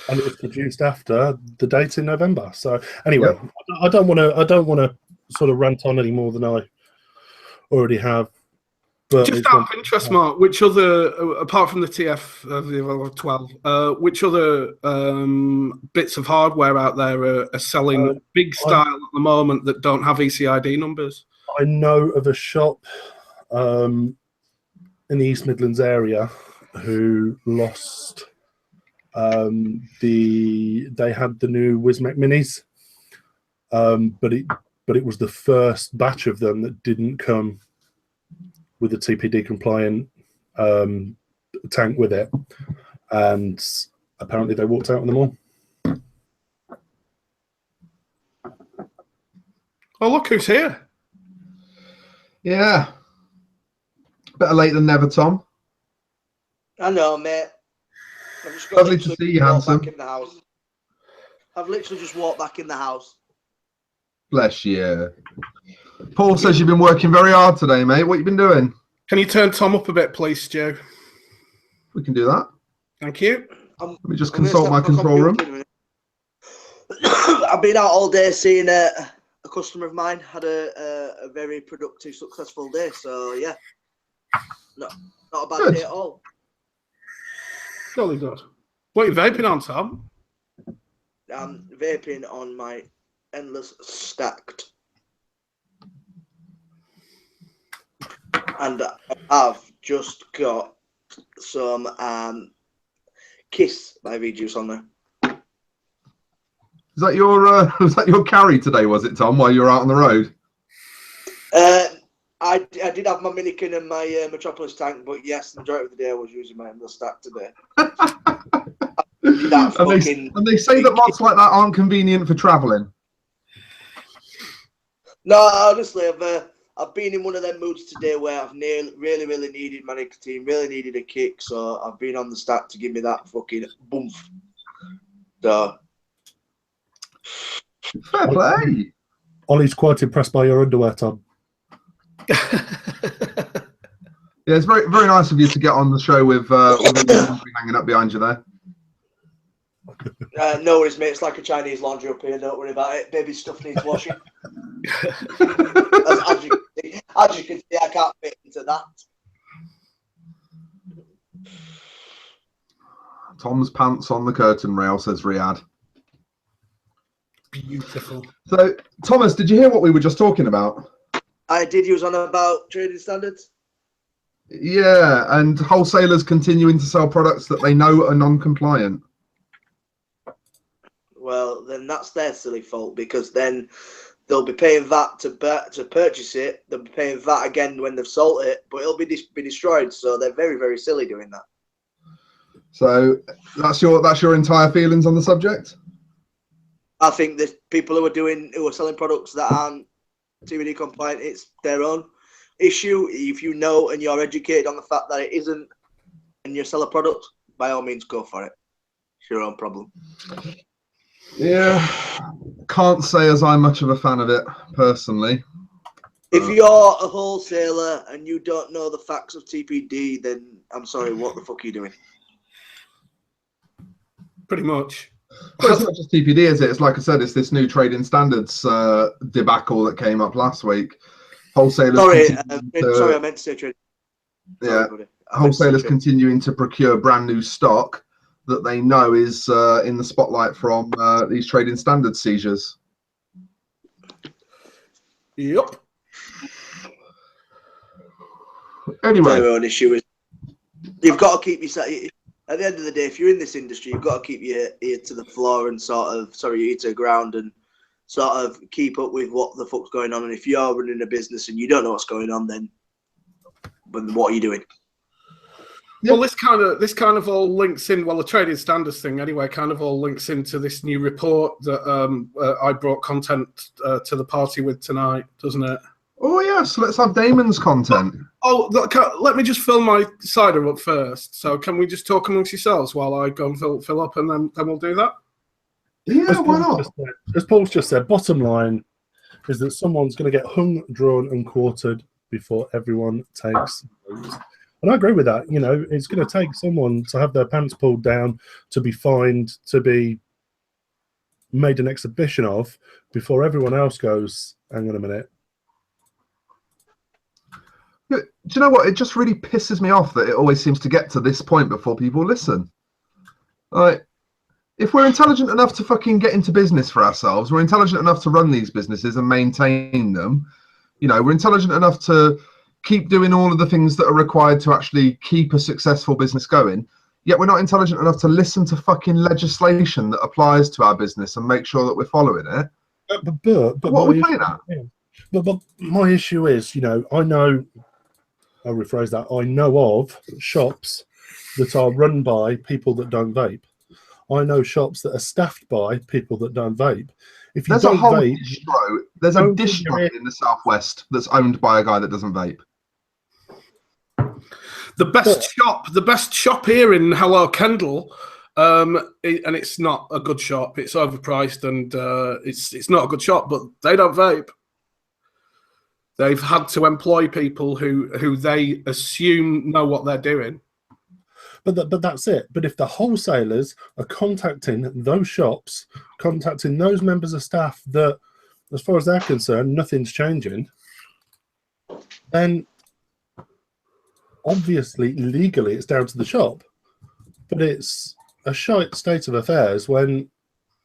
And it was produced after the date in November. So anyway, I don't want to sort of rant on any more than I already have. But just out of interest, Mark, which other, apart from the TF12, which other bits of hardware out there are selling big style at the moment that don't have ECID numbers? I know of a shop in the East Midlands area who lost They had the new Wismec Minis, but it was the first batch of them that didn't come with a TPD compliant tank with it, and apparently they walked out on them all. Oh, look who's here. Yeah. Better late than never, Tom. I know, mate. I've just Lovely to see you, handsome. back in the house. I've literally just walked back in the house. Bless you. Paul says you've been working very hard today, mate. What you been doing? Can you turn Tom up a bit, please, Stu? We can do that. Thank you. Let me just consult my control room. I've been out all day seeing a customer of mine. Had a very productive, successful day. So, yeah. Not a bad day at all. Jolly good. What are you vaping on, Tom? I'm vaping on my Endless Stacked. And I've just got some Kiss by V-Juice on there. Is that your was that your carry today, was it, Tom, while you were out on the road? I did have my Minikin and my Metropolis tank, but yes, the majority of the day I was using my Endless Stack today. And they say that mods like that aren't convenient for travelling. No, honestly, I've been in one of them moods today where I've really needed my nicotine, really needed a kick, so I've been on the stack to give me that fucking boomph. So, fair play. Ollie's quite impressed by your underwear, Tom. Yeah, it's very, very nice of you to get on the show with hanging up behind you there. No worries, mate. It's like a Chinese laundry up here. Don't worry about it. Baby stuff needs washing. As you can see, I can't fit into that. Tom's pants on the curtain rail, says Riyadh. Beautiful. So, Thomas, did you hear what we were just talking about? I did use on about trading standards. Yeah, and wholesalers continuing to sell products that they know are non-compliant. Well, then that's their silly fault, because then they'll be paying VAT to purchase it. They'll be paying VAT again when they've sold it, but it'll be destroyed. So they're very, very silly doing that. So that's your entire feelings on the subject? I think that people who are selling products that aren't TPD compliant, it's their own issue. If you know and you're educated on the fact that it isn't, and you sell a product, by all means go for it. It's your own problem. Yeah, can't say as I'm much of a fan of it personally. If you're a wholesaler and you don't know the facts of TPD, then I'm sorry, what the fuck are you doing? Pretty much. Well, it's not just TPD, is it? It's like I said, it's this new trading standards debacle that came up last week. Wholesalers. Sorry, I meant to say trading. Yeah, wholesalers continuing to procure brand new stock that they know is in the spotlight from these trading standards seizures. Yep. Anyway, their own issue is you've got to keep your. At the end of the day, if you're in this industry, you've got to keep your ear to the floor and your ear to the ground and sort of keep up with what the fuck's going on. And if you're running a business and you don't know what's going on, then what are you doing? Well, this kind of all links in. Well, the trading standards thing, anyway, kind of all links into this new report that I brought content to the party with tonight, doesn't it? Oh yes, let's have Damon's content. Oh, let me just fill my cider up first. So, can we just talk amongst yourselves while I go and fill up, and then we'll do that? Yeah, why not? As Paul's just said, bottom line is that someone's going to get hung, drawn, and quartered before everyone takes notes. And I agree with that. You know, it's going to take someone to have their pants pulled down, to be fined, to be made an exhibition of before everyone else goes, hang on a minute. Do you know what? It just really pisses me off that it always seems to get to this point before people listen. Like, if we're intelligent enough to fucking get into business for ourselves, we're intelligent enough to run these businesses and maintain them. You know, we're intelligent enough to keep doing all of the things that are required to actually keep a successful business going. yet we're not intelligent enough to listen to fucking legislation that applies to our business and make sure that we're following it. But what are we playing at? But my issue is, I'll rephrase that. I know of shops that are run by people that don't vape. I know shops that are staffed by people that don't vape. If you There's don't a whole vape, distro. There's a distro in the southwest that's owned by a guy that doesn't vape. The best shop here in Hello Kendall, and it's not a good shop. It's overpriced and it's not a good shop, but they don't vape. They've had to employ people who they assume know what they're doing. But that's it. But if the wholesalers are contacting those shops, contacting those members of staff that, as far as they're concerned, nothing's changing, then obviously legally it's down to the shop. But it's a shite state of affairs when,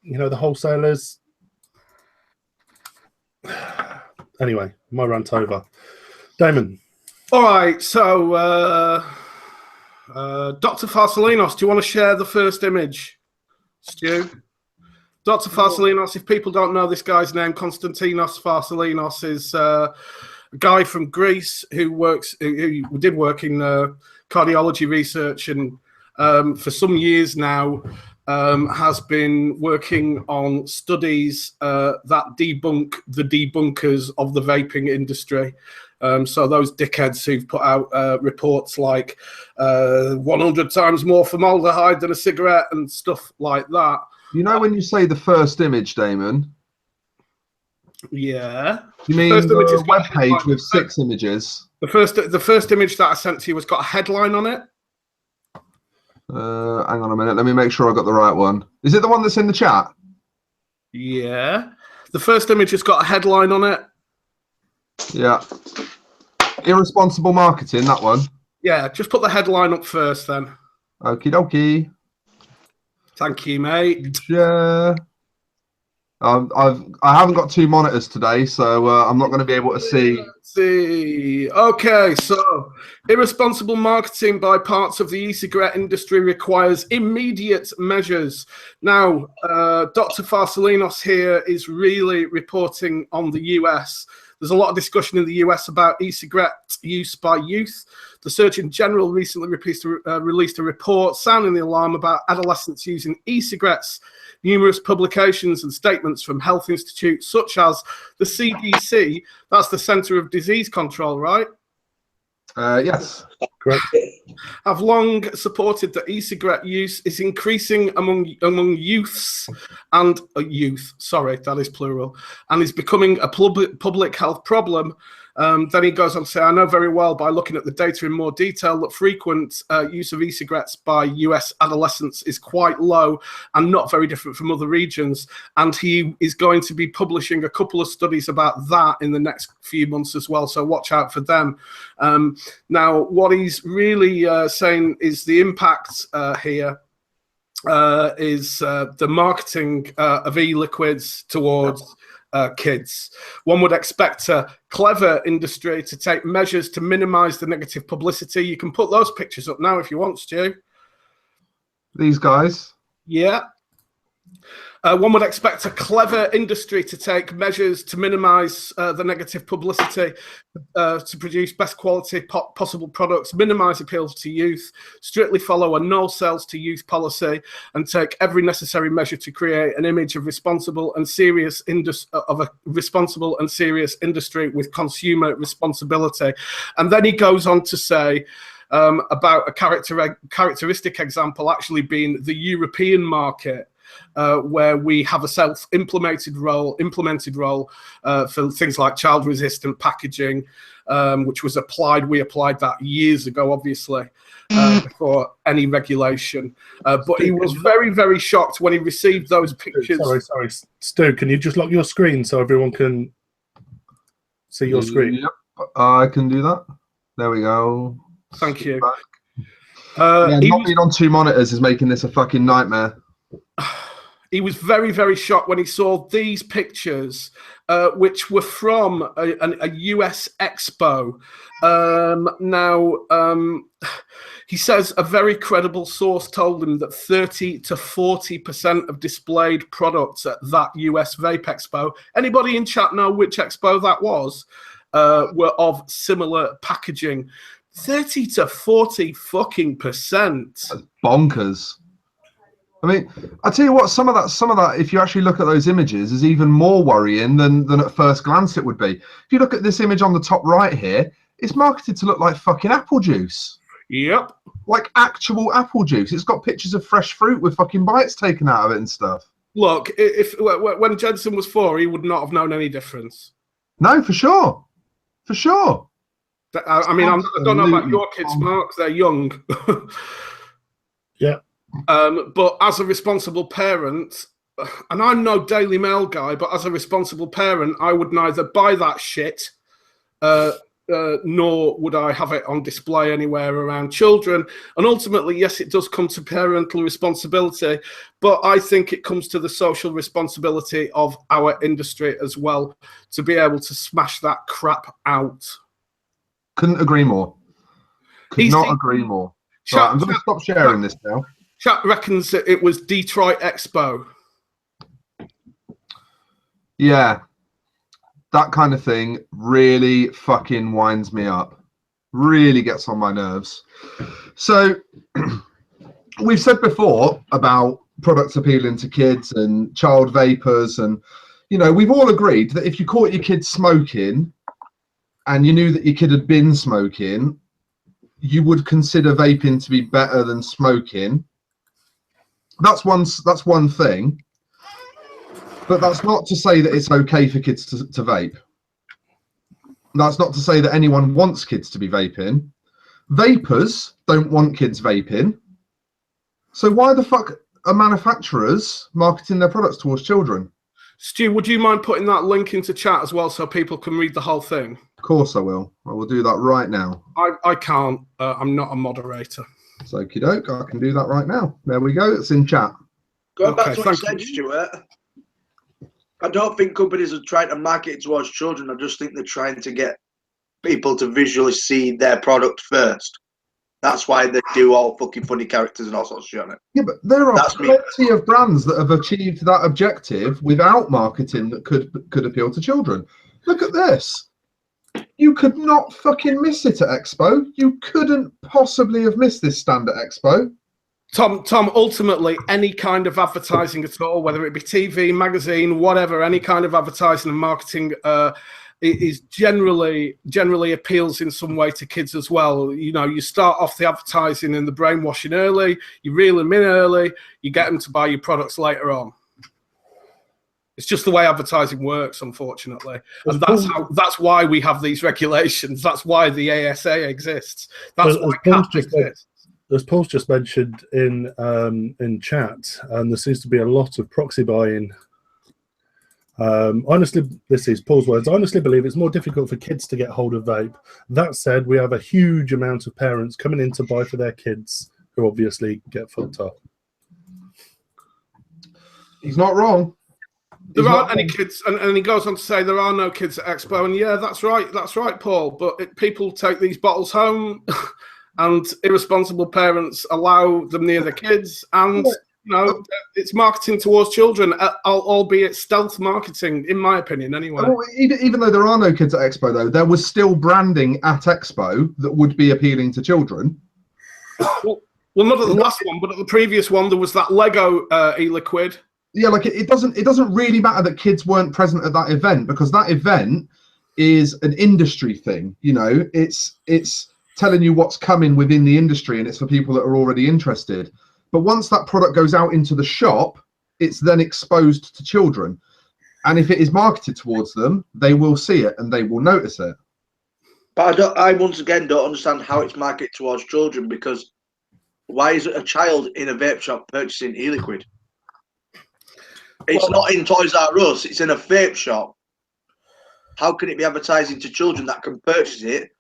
the wholesalers... Anyway, my rant over. Damon. All right, so... Dr. Farsalinos, do you want to share the first image, Stu? Dr. Farsalinos, if people don't know this guy's name, Konstantinos Farsalinos is a guy from Greece who did work in cardiology research and for some years now has been working on studies that debunk the debunkers of the vaping industry. So those dickheads who've put out reports like 100 times more formaldehyde than a cigarette and stuff like that. When you say the first image, Damon? Yeah. You mean the web page with 6 images? The first image that I sent to you has got a headline on it. Hang on a minute. Let me make sure I got the right one. Is it the one that's in the chat? Yeah. The first image has got a headline on it. Yeah. Irresponsible marketing, that one. Yeah, just put the headline up first then. Okie dokie. Thank you, mate. Yeah. I haven't got 2 monitors today, so I'm not going to be able to see. Let's see. Okay, so irresponsible marketing by parts of the e-cigarette industry requires immediate measures. Now, Dr. Farsalinos here is really reporting on the US. There's a lot of discussion in the US about e-cigarette use by youth. The Surgeon General recently released a report sounding the alarm about adolescents using e-cigarettes. Numerous publications and statements from health institutes such as the CDC, that's the Center of Disease Control, right? Yes. Correct. Have long supported that e-cigarette use is increasing among youths and youth. Sorry, that is plural, and is becoming a public health problem. Then he goes on to say, I know very well by looking at the data in more detail that frequent use of e-cigarettes by US adolescents is quite low and not very different from other regions. And he is going to be publishing a couple of studies about that in the next few months as well. So watch out for them. Now, what he's really saying is the impact here is the marketing of e-liquids towards kids. One would expect a clever industry to take measures to minimize the negative publicity. You can put those pictures up now if you want, Stu. These guys? Yeah. One would expect a clever industry to take measures to minimize the negative publicity, to produce best quality possible products, minimize appeals to youth, strictly follow a no sales to youth policy, and take every necessary measure to create an image of responsible and serious industry with consumer responsibility. And then he goes on to say about a characteristic example actually being the European market. Where we have a self-implemented role for things like child-resistant packaging, which was applied. We applied that years ago, obviously, before any regulation. But he was very, very shocked when he received those pictures. Sorry, Stu, can you just lock your screen so everyone can see your screen? Yep, I can do that. There we go. Thank you. Not being on 2 monitors is making this a fucking nightmare. He was very, very shocked when he saw these pictures, which were from a US expo. He says a very credible source told him that 30 to 40% of displayed products at that US Vape Expo, anybody in chat know which expo that was, were of similar packaging. 30 to 40 fucking percent. That's bonkers. I mean, I tell you what, some of that, if you actually look at those images, is even more worrying than at first glance it would be. If you look at this image on the top right here, it's marketed to look like fucking apple juice. Yep. Like actual apple juice. It's got pictures of fresh fruit with fucking bites taken out of it and stuff. Look, when Jensen was 4, he would not have known any difference. No, for sure. For sure. I mean, I don't know about your kids, Mark. They're young. Yeah. But as a responsible parent, and I'm no Daily Mail guy, but as a responsible parent, I would neither buy that shit, nor would I have it on display anywhere around children. And ultimately, yes, it does come to parental responsibility, but I think it comes to the social responsibility of our industry as well to be able to smash that crap out. Couldn't agree more. Could not agree more. Right, I'm going to stop sharing this now. Chat reckons that it was Detroit Expo. Yeah. That kind of thing really fucking winds me up. Really gets on my nerves. So we've said before about products appealing to kids and child vapors, and you know, we've all agreed that if you caught your kid smoking and you knew that your kid had been smoking, you would consider vaping to be better than smoking. That's one thing. But that's not to say that it's okay for kids to vape. That's not to say that anyone wants kids to be vaping. Vapors don't want kids vaping. So why the fuck are manufacturers marketing their products towards children? Stu, would you mind putting that link into chat as well so people can read the whole thing? Of course I will. I will do that right now. I can't. I'm not a moderator. It's okie doke. I can do that right now. There we go. It's in chat. Going back to what you said, Stuart, I don't think companies are trying to market it towards children. I just think they're trying to get people to visually see their product first. That's why they do all fucking funny characters and all sorts of shit on it. Yeah, but there are plenty of brands that have achieved that objective without marketing that could appeal to children. Look at this. You could not fucking miss it at Expo. You couldn't possibly have missed this stand at Expo. Tom, ultimately, any kind of advertising at all, whether it be TV, magazine, whatever, any kind of advertising and marketing is generally appeals in some way to kids as well. You know, you start off the advertising and the brainwashing early, you reel them in early, you get them to buy your products later on. It's just the way advertising works, unfortunately. And that's why we have these regulations. That's why the ASA exists. That's why CAP exists. As Paul's just mentioned in chat, there seems to be a lot of proxy buying. Honestly, this is Paul's words. I honestly believe it's more difficult for kids to get hold of vape. That said, we have a huge amount of parents coming in to buy for their kids who obviously get fucked up. He's not wrong. There aren't any kids, and he goes on to say there are no kids at Expo. And yeah, that's right, Paul. But people take these bottles home. And irresponsible parents allow them near the kids, and you know it's marketing towards children, albeit stealth marketing, in my opinion, anyway. Well, even though there are no kids at Expo, though, there was still branding at Expo that would be appealing to children. Well, not at the last one, but at the previous one, there was that Lego e-liquid. Yeah, like it doesn't really matter that kids weren't present at that event, because that event is an industry thing. You know, it's telling you what's coming within the industry, and it's for people that are already interested. But once that product goes out into the shop, it's then exposed to children. And if it is marketed towards them, they will see it and they will notice it. But I once again don't understand how it's marketed towards children, because why is a child in a vape shop purchasing e-liquid? It's not in Toys R Us, it's in a vape shop. How can it be advertising to children that can purchase it?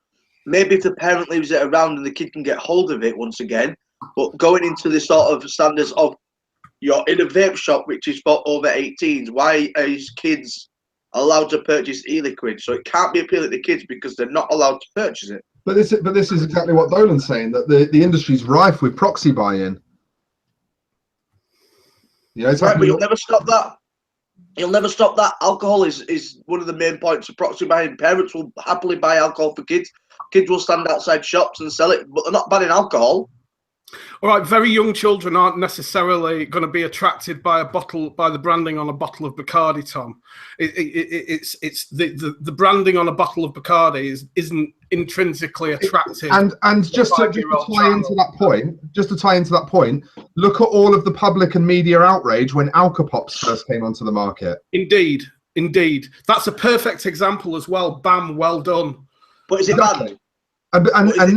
Maybe if the parent leaves it around and the kid can get hold of it once again, but going into the sort of standards of you're in a vape shop which is for over 18s. Why are kids allowed to purchase e-liquid? So it can't be appealing to kids because they're not allowed to purchase it. But this is exactly what Dolan's saying, that the industry's rife with proxy buy-in. You know, Right, but you'll never stop that. You'll never stop that. Alcohol is one of the main points of proxy buying. Parents will happily buy alcohol for kids. Kids will stand outside shops and sell it, but they're not banning alcohol. All right, very young children aren't necessarily going to be attracted by the branding on a bottle of Bacardi, Tom. It's the branding on a bottle of Bacardi isn't intrinsically attractive. And just to tie into that point, look at all of the public and media outrage when Alka-Pops first came onto the market. Indeed. That's a perfect example as well. Bam, well done. But is it banned? And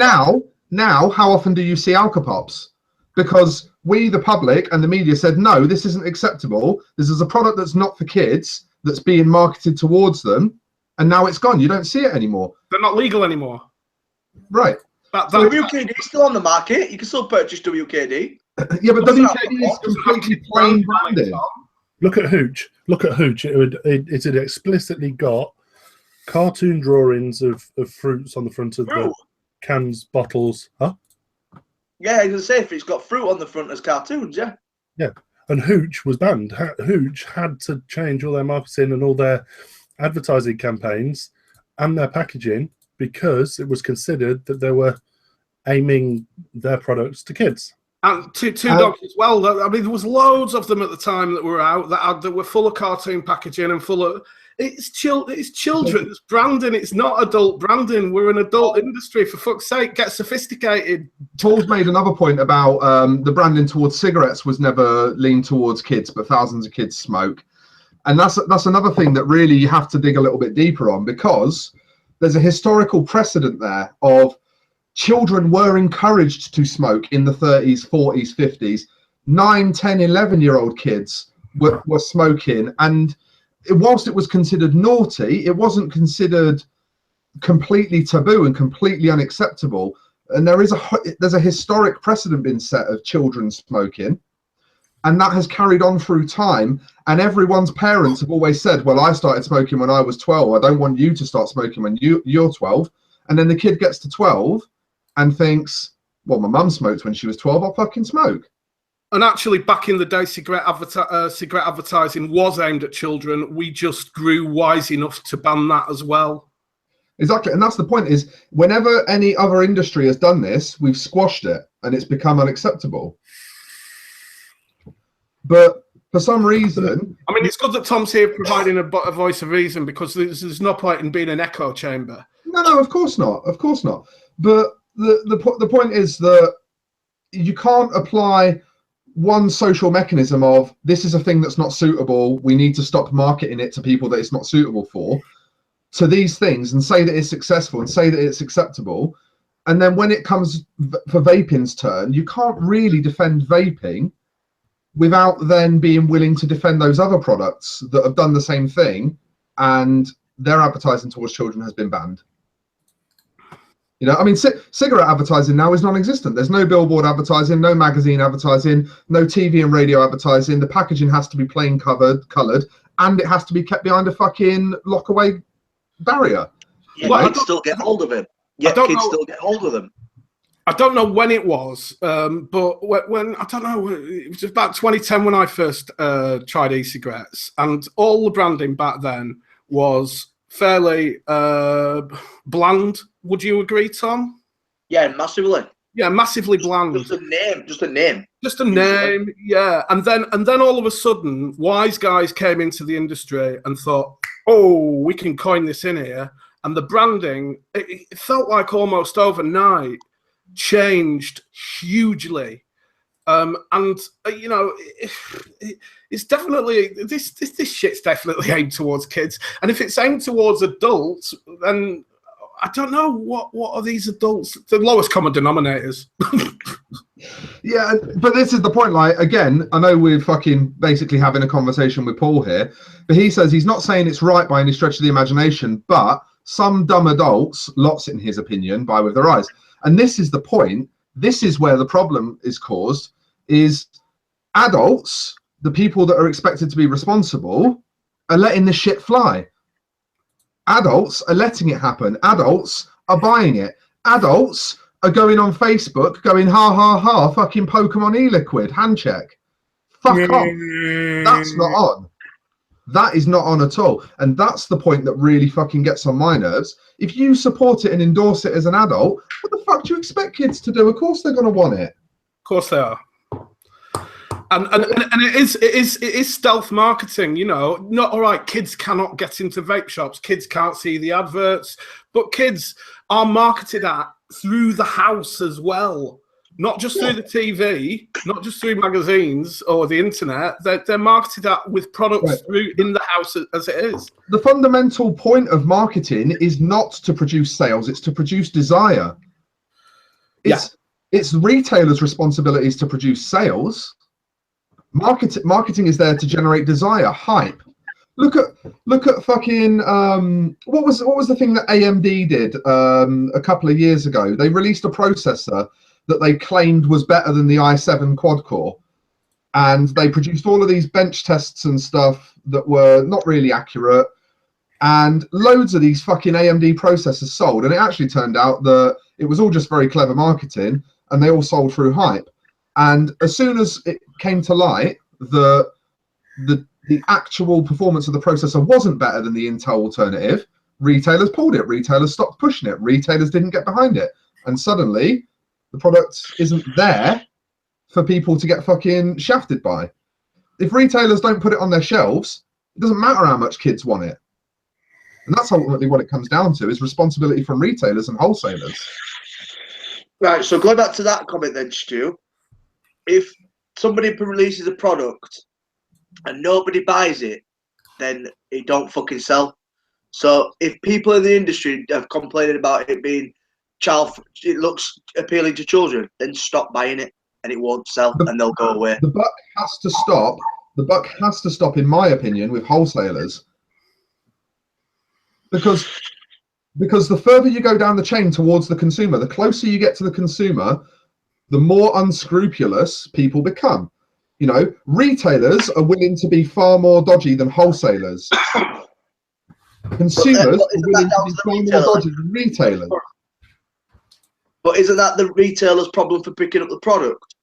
now, how often do you see Alka-Pops? Because we, the public and the media, said, no, this isn't acceptable. This is a product that's not for kids, that's being marketed towards them. And now it's gone. You don't see it anymore. They're not legal anymore. Right. WKD is still on the market. You can still purchase WKD. Yeah, but WKD is completely plain branding. Look at Hooch. It had explicitly got cartoon drawings of fruits on the front of the cans, bottles. Huh? Yeah, I was going to say, if it's got fruit on the front as cartoons, yeah. Yeah, and Hooch was banned. Hooch had to change all their marketing and all their advertising campaigns and their packaging because it was considered that they were aiming their products to kids. And two dogs as well. I mean, there was loads of them at the time that were out that were full of cartoon packaging and full of... It's children's branding. It's not adult branding. We're an adult industry. For fuck's sake, get sophisticated. Paul's made another point about the branding towards cigarettes was never leaned towards kids, but thousands of kids smoke. And that's another thing that really you have to dig a little bit deeper on, because there's a historical precedent there of children were encouraged to smoke in the 30s, 40s, 50s. 9, 10, 11-year-old kids were smoking, and whilst it was considered naughty, it wasn't considered completely taboo and completely unacceptable. And there's a historic precedent been set of children smoking, and that has carried on through time. And everyone's parents have always said, well, I started smoking when I was 12. I don't want you to start smoking when you're 12. And then the kid gets to 12 and thinks, well, my mum smoked when she was 12. I'll fucking smoke. And actually, back in the day, cigarette advertising was aimed at children. We just grew wise enough to ban that as well. Exactly. And that's the point, is whenever any other industry has done this, we've squashed it and it's become unacceptable. But for some reason... I mean, it's good that Tom's here providing a voice of reason, because there's no point in being an echo chamber. No, of course not. Of course not. But the point is that you can't apply one social mechanism of this is a thing that's not suitable, we need to stop marketing it to people that it's not suitable for, to these things, and say that it's successful and say that it's acceptable. And then when it comes for vaping's turn, you can't really defend vaping without then being willing to defend those other products that have done the same thing and their advertising towards children has been banned. You know, I mean, cigarette advertising now is non-existent. There's no billboard advertising, no magazine advertising, no TV and radio advertising. The packaging has to be plain coloured, and it has to be kept behind a fucking lock-away barrier. Yeah, well, kids still get hold of it. Yeah, kids still get hold of them. I don't know when it was, but when I don't know, it was about 2010 when I first tried e-cigarettes, and all the branding back then was fairly bland. Would you agree, Tom? Yeah, massively. Yeah, massively bland. Just a name. Yeah. And then all of a sudden, wise guys came into the industry and thought, oh, we can coin this in here. And the branding, it felt like almost overnight, changed hugely. You know, it's definitely this shit's definitely aimed towards kids. And if it's aimed towards adults, then I don't know what are these adults? The lowest common denominators. Yeah, but this is the point. Like, again, I know we're fucking basically having a conversation with Paul here, but he says he's not saying it's right by any stretch of the imagination, but some dumb adults, lots in his opinion, buy with their eyes. And this is the point. This is where the problem is caused, is Adults, the people that are expected to be responsible, are letting this shit fly. Adults are letting it happen. Adults are buying it. Adults are going on Facebook going, ha, ha, ha, fucking Pokemon e-liquid, hand check. Fuck off. That's not on. That is not on at all. And that's the point that really fucking gets on my nerves. If you support it and endorse it as an adult, what the fuck do you expect kids to do? Of course they're going to want it. Of course they are. And it is stealth marketing, you know. Not all right, kids cannot get into vape shops, kids can't see the adverts, but kids are marketed at through the house as well. Not just through the TV, not just through magazines or the internet. They're marketed at with products through in the house as it is. The fundamental point of marketing is not to produce sales, it's to produce desire. It's retailers' responsibilities to produce sales. Marketing is there to generate desire, hype. Look at fucking what was the thing that AMD did a couple of years ago? They released a processor that they claimed was better than the i7 quad core, and they produced all of these bench tests and stuff that were not really accurate, and loads of these fucking AMD processors sold, and it actually turned out that it was all just very clever marketing, and they all sold through hype. And as soon as it came to light that the actual performance of the processor wasn't better than the Intel alternative, retailers pulled it, retailers stopped pushing it, retailers didn't get behind it, and suddenly the product isn't there for people to get fucking shafted by. If retailers don't put it on their shelves, it doesn't matter how much kids want it. And that's ultimately what it comes down to, is responsibility from retailers and wholesalers. Right, so going back to that comment then, Stu, if somebody releases a product and nobody buys it, then it don't fucking sell. So if people in the industry have complained about it being it looks appealing to children, then stop buying it and it won't sell and they'll go away. The buck has to stop. The buck has to stop, in my opinion, with wholesalers. Because the further you go down the chain towards the consumer, the closer you get to the consumer, the more unscrupulous people become. You know, retailers are willing to be far more dodgy than wholesalers. Consumers are willing to be far more dodgy than retailers. But isn't that the retailer's problem for picking up the product?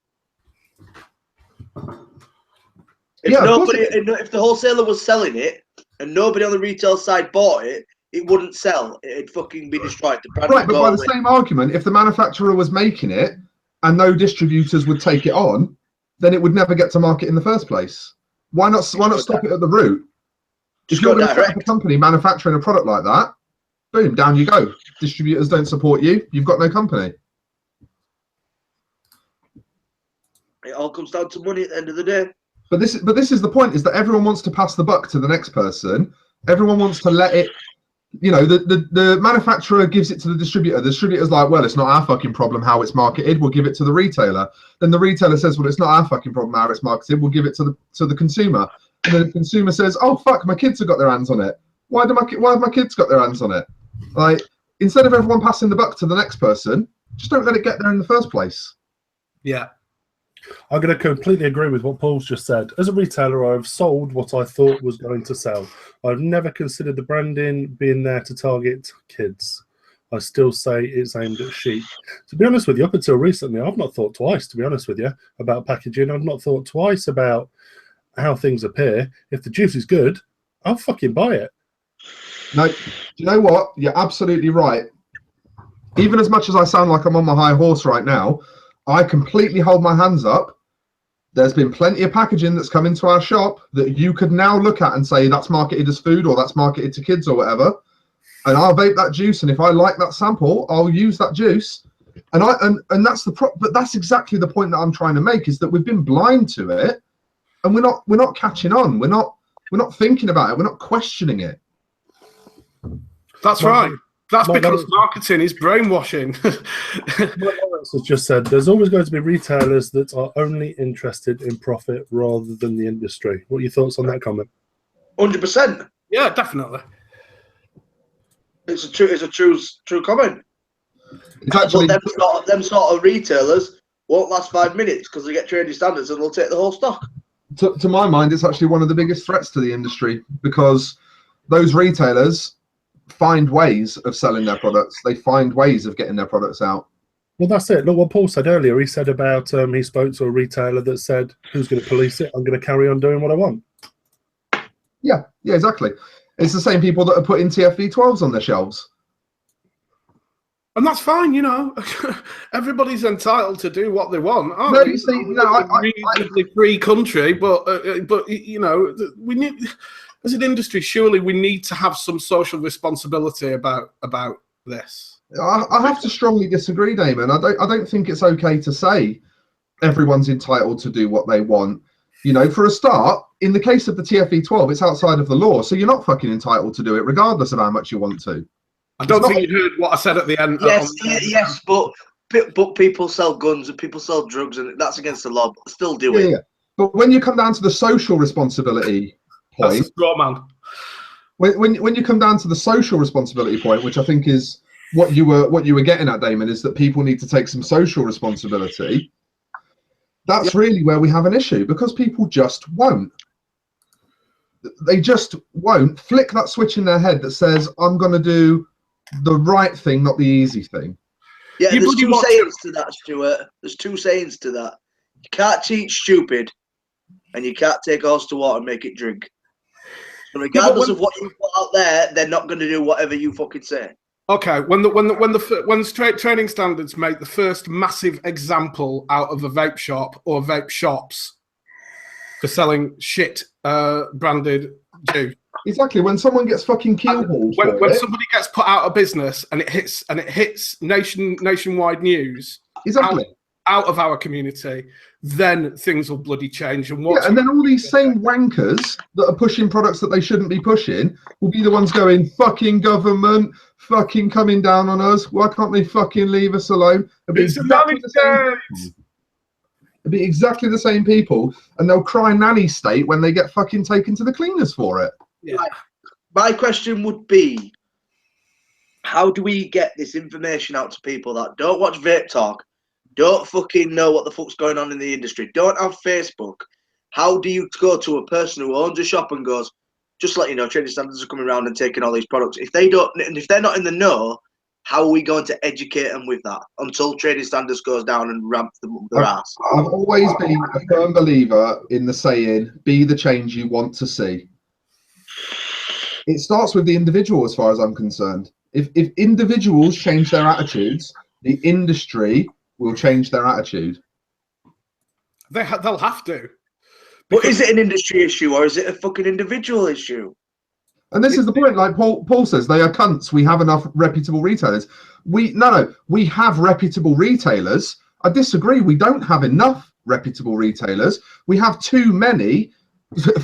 If the wholesaler was selling it and nobody on the retail side bought it, it wouldn't sell. It'd fucking be destroyed. The brand right, but by the same argument, if the manufacturer was making it and no distributors would take it on, then it would never get to market in the first place. Why not stop it at the root? If you're going to set up a company manufacturing a product like that, boom, down you go. Distributors don't support you, you've got no company. It all comes down to money at the end of the day. But this is the point, is that everyone wants to pass the buck to the next person. Everyone wants to let it, you know, the manufacturer gives it to the distributor. The distributor's like, well, it's not our fucking problem how it's marketed, we'll give it to the retailer. Then the retailer says, well, it's not our fucking problem how it's marketed, we'll give it to the consumer. And then the consumer says, oh fuck, my kids have got their hands on it. Why have my kids got their hands on it? Like, instead of everyone passing the buck to the next person, just don't let it get there in the first place. Yeah. I'm going to completely agree with what Paul's just said. As a retailer, I've sold what I thought was going to sell. I've never considered the branding being there to target kids. I still say it's aimed at sheep. To be honest with you, up until recently, I've not thought twice, to be honest with you, about packaging. I've not thought twice about how things appear. If the juice is good, I'll fucking buy it. No, do you know what? You're absolutely right. Even as much as I sound like I'm on my high horse right now, I completely hold my hands up. There's been plenty of packaging that's come into our shop that you could now look at and say that's marketed as food or that's marketed to kids or whatever. And I'll vape that juice, and if I like that sample, I'll use that juice. And that's but that's exactly the point that I'm trying to make, is that we've been blind to it, and we're not catching on. We're not thinking about it. We're not questioning it. That's right. That's because marketing is brainwashing. Lawrence has just said there's always going to be retailers that are only interested in profit rather than the industry. What are your thoughts on that comment? 100%. Yeah, definitely. It's a true comment. It's actually But them sort of retailers won't last 5 minutes because they get trading standards and they'll take the whole stock. To my mind, it's actually one of the biggest threats to the industry because those retailers find ways of selling their products. They find ways of getting their products out. Well, that's it. Look what Paul said earlier. He said about he spoke to a retailer that said, "Who's going to police it? I'm going to carry on doing what I want." Yeah, exactly. It's the same people that are putting TFV12s on their shelves. And that's fine, you know. Everybody's entitled to do what they want. Aren't No, we? you see, Reasonably free country, but you know, we need, as an industry, surely we need to have some social responsibility about this. I have to strongly disagree, Damon. I don't think it's okay to say everyone's entitled to do what they want. You know, for a start, in the case of the TFE12, it's outside of the law, so you're not fucking entitled to do it, regardless of how much you want to. I don't think you heard what I said at the end. Yes, but people sell guns and people sell drugs, and that's against the law. But still do it. Yeah. But when you come down to the social responsibility point, that's a straw man. When you come down to the social responsibility point, which I think is what you were getting at, Damon, is that people need to take some social responsibility. That's really where we have an issue, because people just won't. They just won't flick that switch in their head that says, I'm going to do the right thing, not the easy thing. Yeah, there's two sayings to that, Stuart. There's two sayings to that. You can't teach stupid, and you can't take a horse to water and make it drink. So regardless of what you put out there, they're not going to do whatever you fucking say. Okay, when straight training standards make the first massive example out of a vape shop or vape shops for selling shit branded juice. Exactly. When someone gets fucking keelhauled, when somebody gets put out of business and it hits nationwide news, exactly, out of our community, then things will bloody change. And and then all these same wankers that are pushing products that they shouldn't be pushing will be the ones going, fucking government, fucking coming down on us. Why can't they fucking leave us alone? It'll be exactly the same people, and they'll cry nanny state when they get fucking taken to the cleaners for it. Yeah. My question would be, how do we get this information out to people that don't watch Vape Talk, don't fucking know what the fuck's going on in the industry, don't have Facebook? How do you go to a person who owns a shop and goes, just let you know, trading standards are coming around and taking all these products? If they don't, and if they're not in the know, how are we going to educate them with that until trading standards goes down and ramp them up their ass? I've always been a firm believer in the saying, be the change you want to see. It starts with the individual, as far as I'm concerned. If individuals change their attitudes, the industry will change their attitude. They'll have to. But is it an industry issue or is it a fucking individual issue? And this is the point, like Paul says, they are cunts. We have enough reputable retailers. We have reputable retailers. I disagree. We don't have enough reputable retailers. We have too many,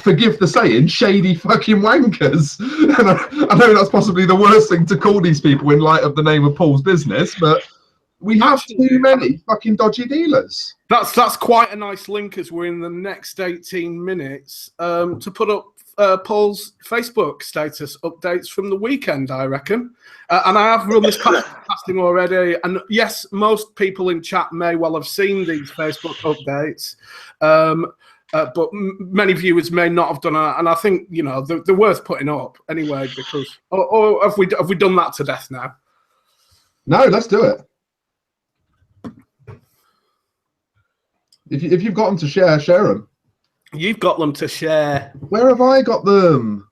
forgive the saying, shady fucking wankers. And I know that's possibly the worst thing to call these people in light of the name of Paul's business, but we have too many fucking dodgy dealers. That's quite a nice link, as we're in the next 18 minutes to put up Paul's Facebook status updates from the weekend, I reckon. And I have run this past him already. And yes, most people in chat may well have seen these Facebook updates. But many viewers may not have done it. And I think, you know, they're worth putting up anyway, because... Or have we done that to death now? No, let's do it. If you've got them to share them. You've got them to share. Where have I got them?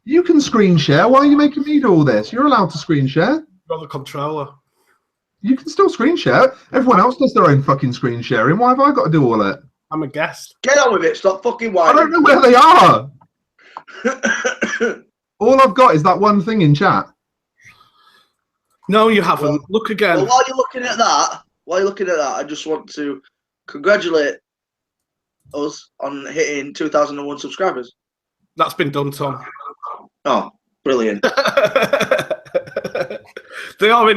You can screen share. Why are you making me do all this? You're allowed to screen share. You're the controller. You can still screen share. Everyone else does their own fucking screen sharing. Why have I got to do all that? I'm a guest. Get on with it. Stop fucking whining. I don't know where they are. All I've got is that one thing in chat. No, you haven't. Well, look again. Well, while you're looking at that, I just want to congratulate us on hitting 2,001 subscribers. That's been done, Tom. Oh, brilliant. They are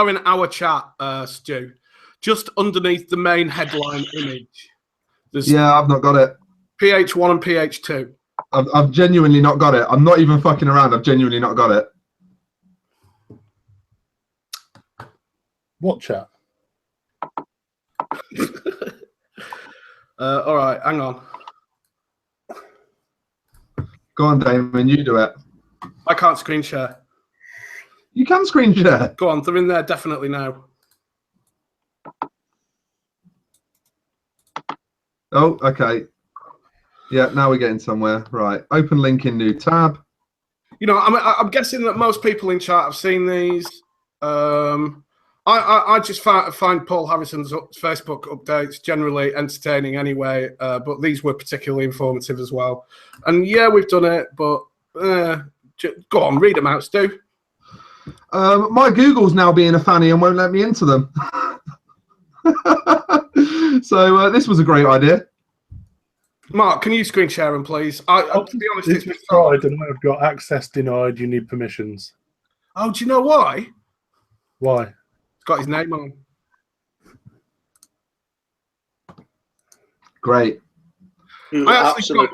in our chat, Stu. Just underneath the main headline image. I've not got it. PH1 and PH2. I've genuinely not got it. I'm not even fucking around. I've genuinely not got it. What chat? All right, hang on. Go on, Damon, you do it. I can't screen share. You can screen share. Go on, they're in there definitely now. Oh, okay. Yeah, now we're getting somewhere. Right, open link in new tab. You know, I'm guessing that most people in chat have seen these. I just find Paul Harrison's Facebook updates generally entertaining anyway, but these were particularly informative as well. And yeah, we've done it, but go on, read them out, Stu. My Google's now being a fanny and won't let me into them. So this was a great idea. Mark, can you screen share them, please? To be honest, it's been tried and I've got access denied. You need permissions. Oh, do you know why? Why? It's got his name on. Great. Absolutely.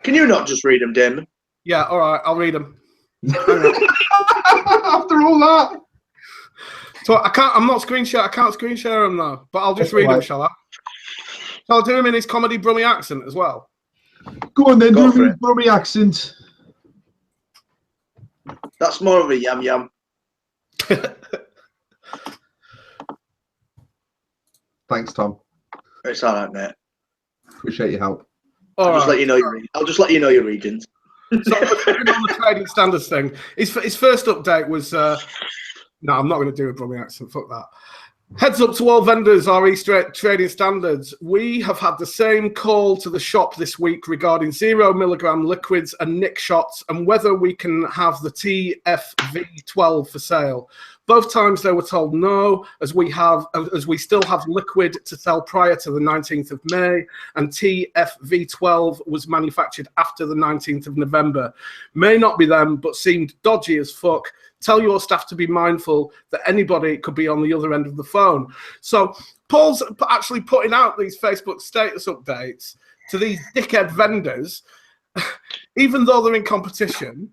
Can you not just read them, Damon? Yeah, all right, I'll read them. After all that. So I'm not screen share. I can't screen share them though, but I'll just read them, shall I? Shall I do him in his comedy Brummy accent as well? Go on then, do his Brummy accent. That's more of a yum yum. Thanks, Tom. It's all right, mate. Appreciate your help. I'll just let you know your regions. So on the trading standards thing, his first update was no, I'm not going to do a Brummy accent. Fuck that. Heads up to all vendors, RE trading standards. We have had the same call to the shop this week regarding 0 milligram liquids and nick shots and whether we can have the TFV12 for sale. Both times they were told no, as we still have liquid to sell prior to the 19th of May, and TFV12 was manufactured after the 19th of November. May not be them, but seemed dodgy as fuck. Tell your staff to be mindful that anybody could be on the other end of the phone. So Paul's actually putting out these Facebook status updates to these dickhead vendors, even though they're in competition,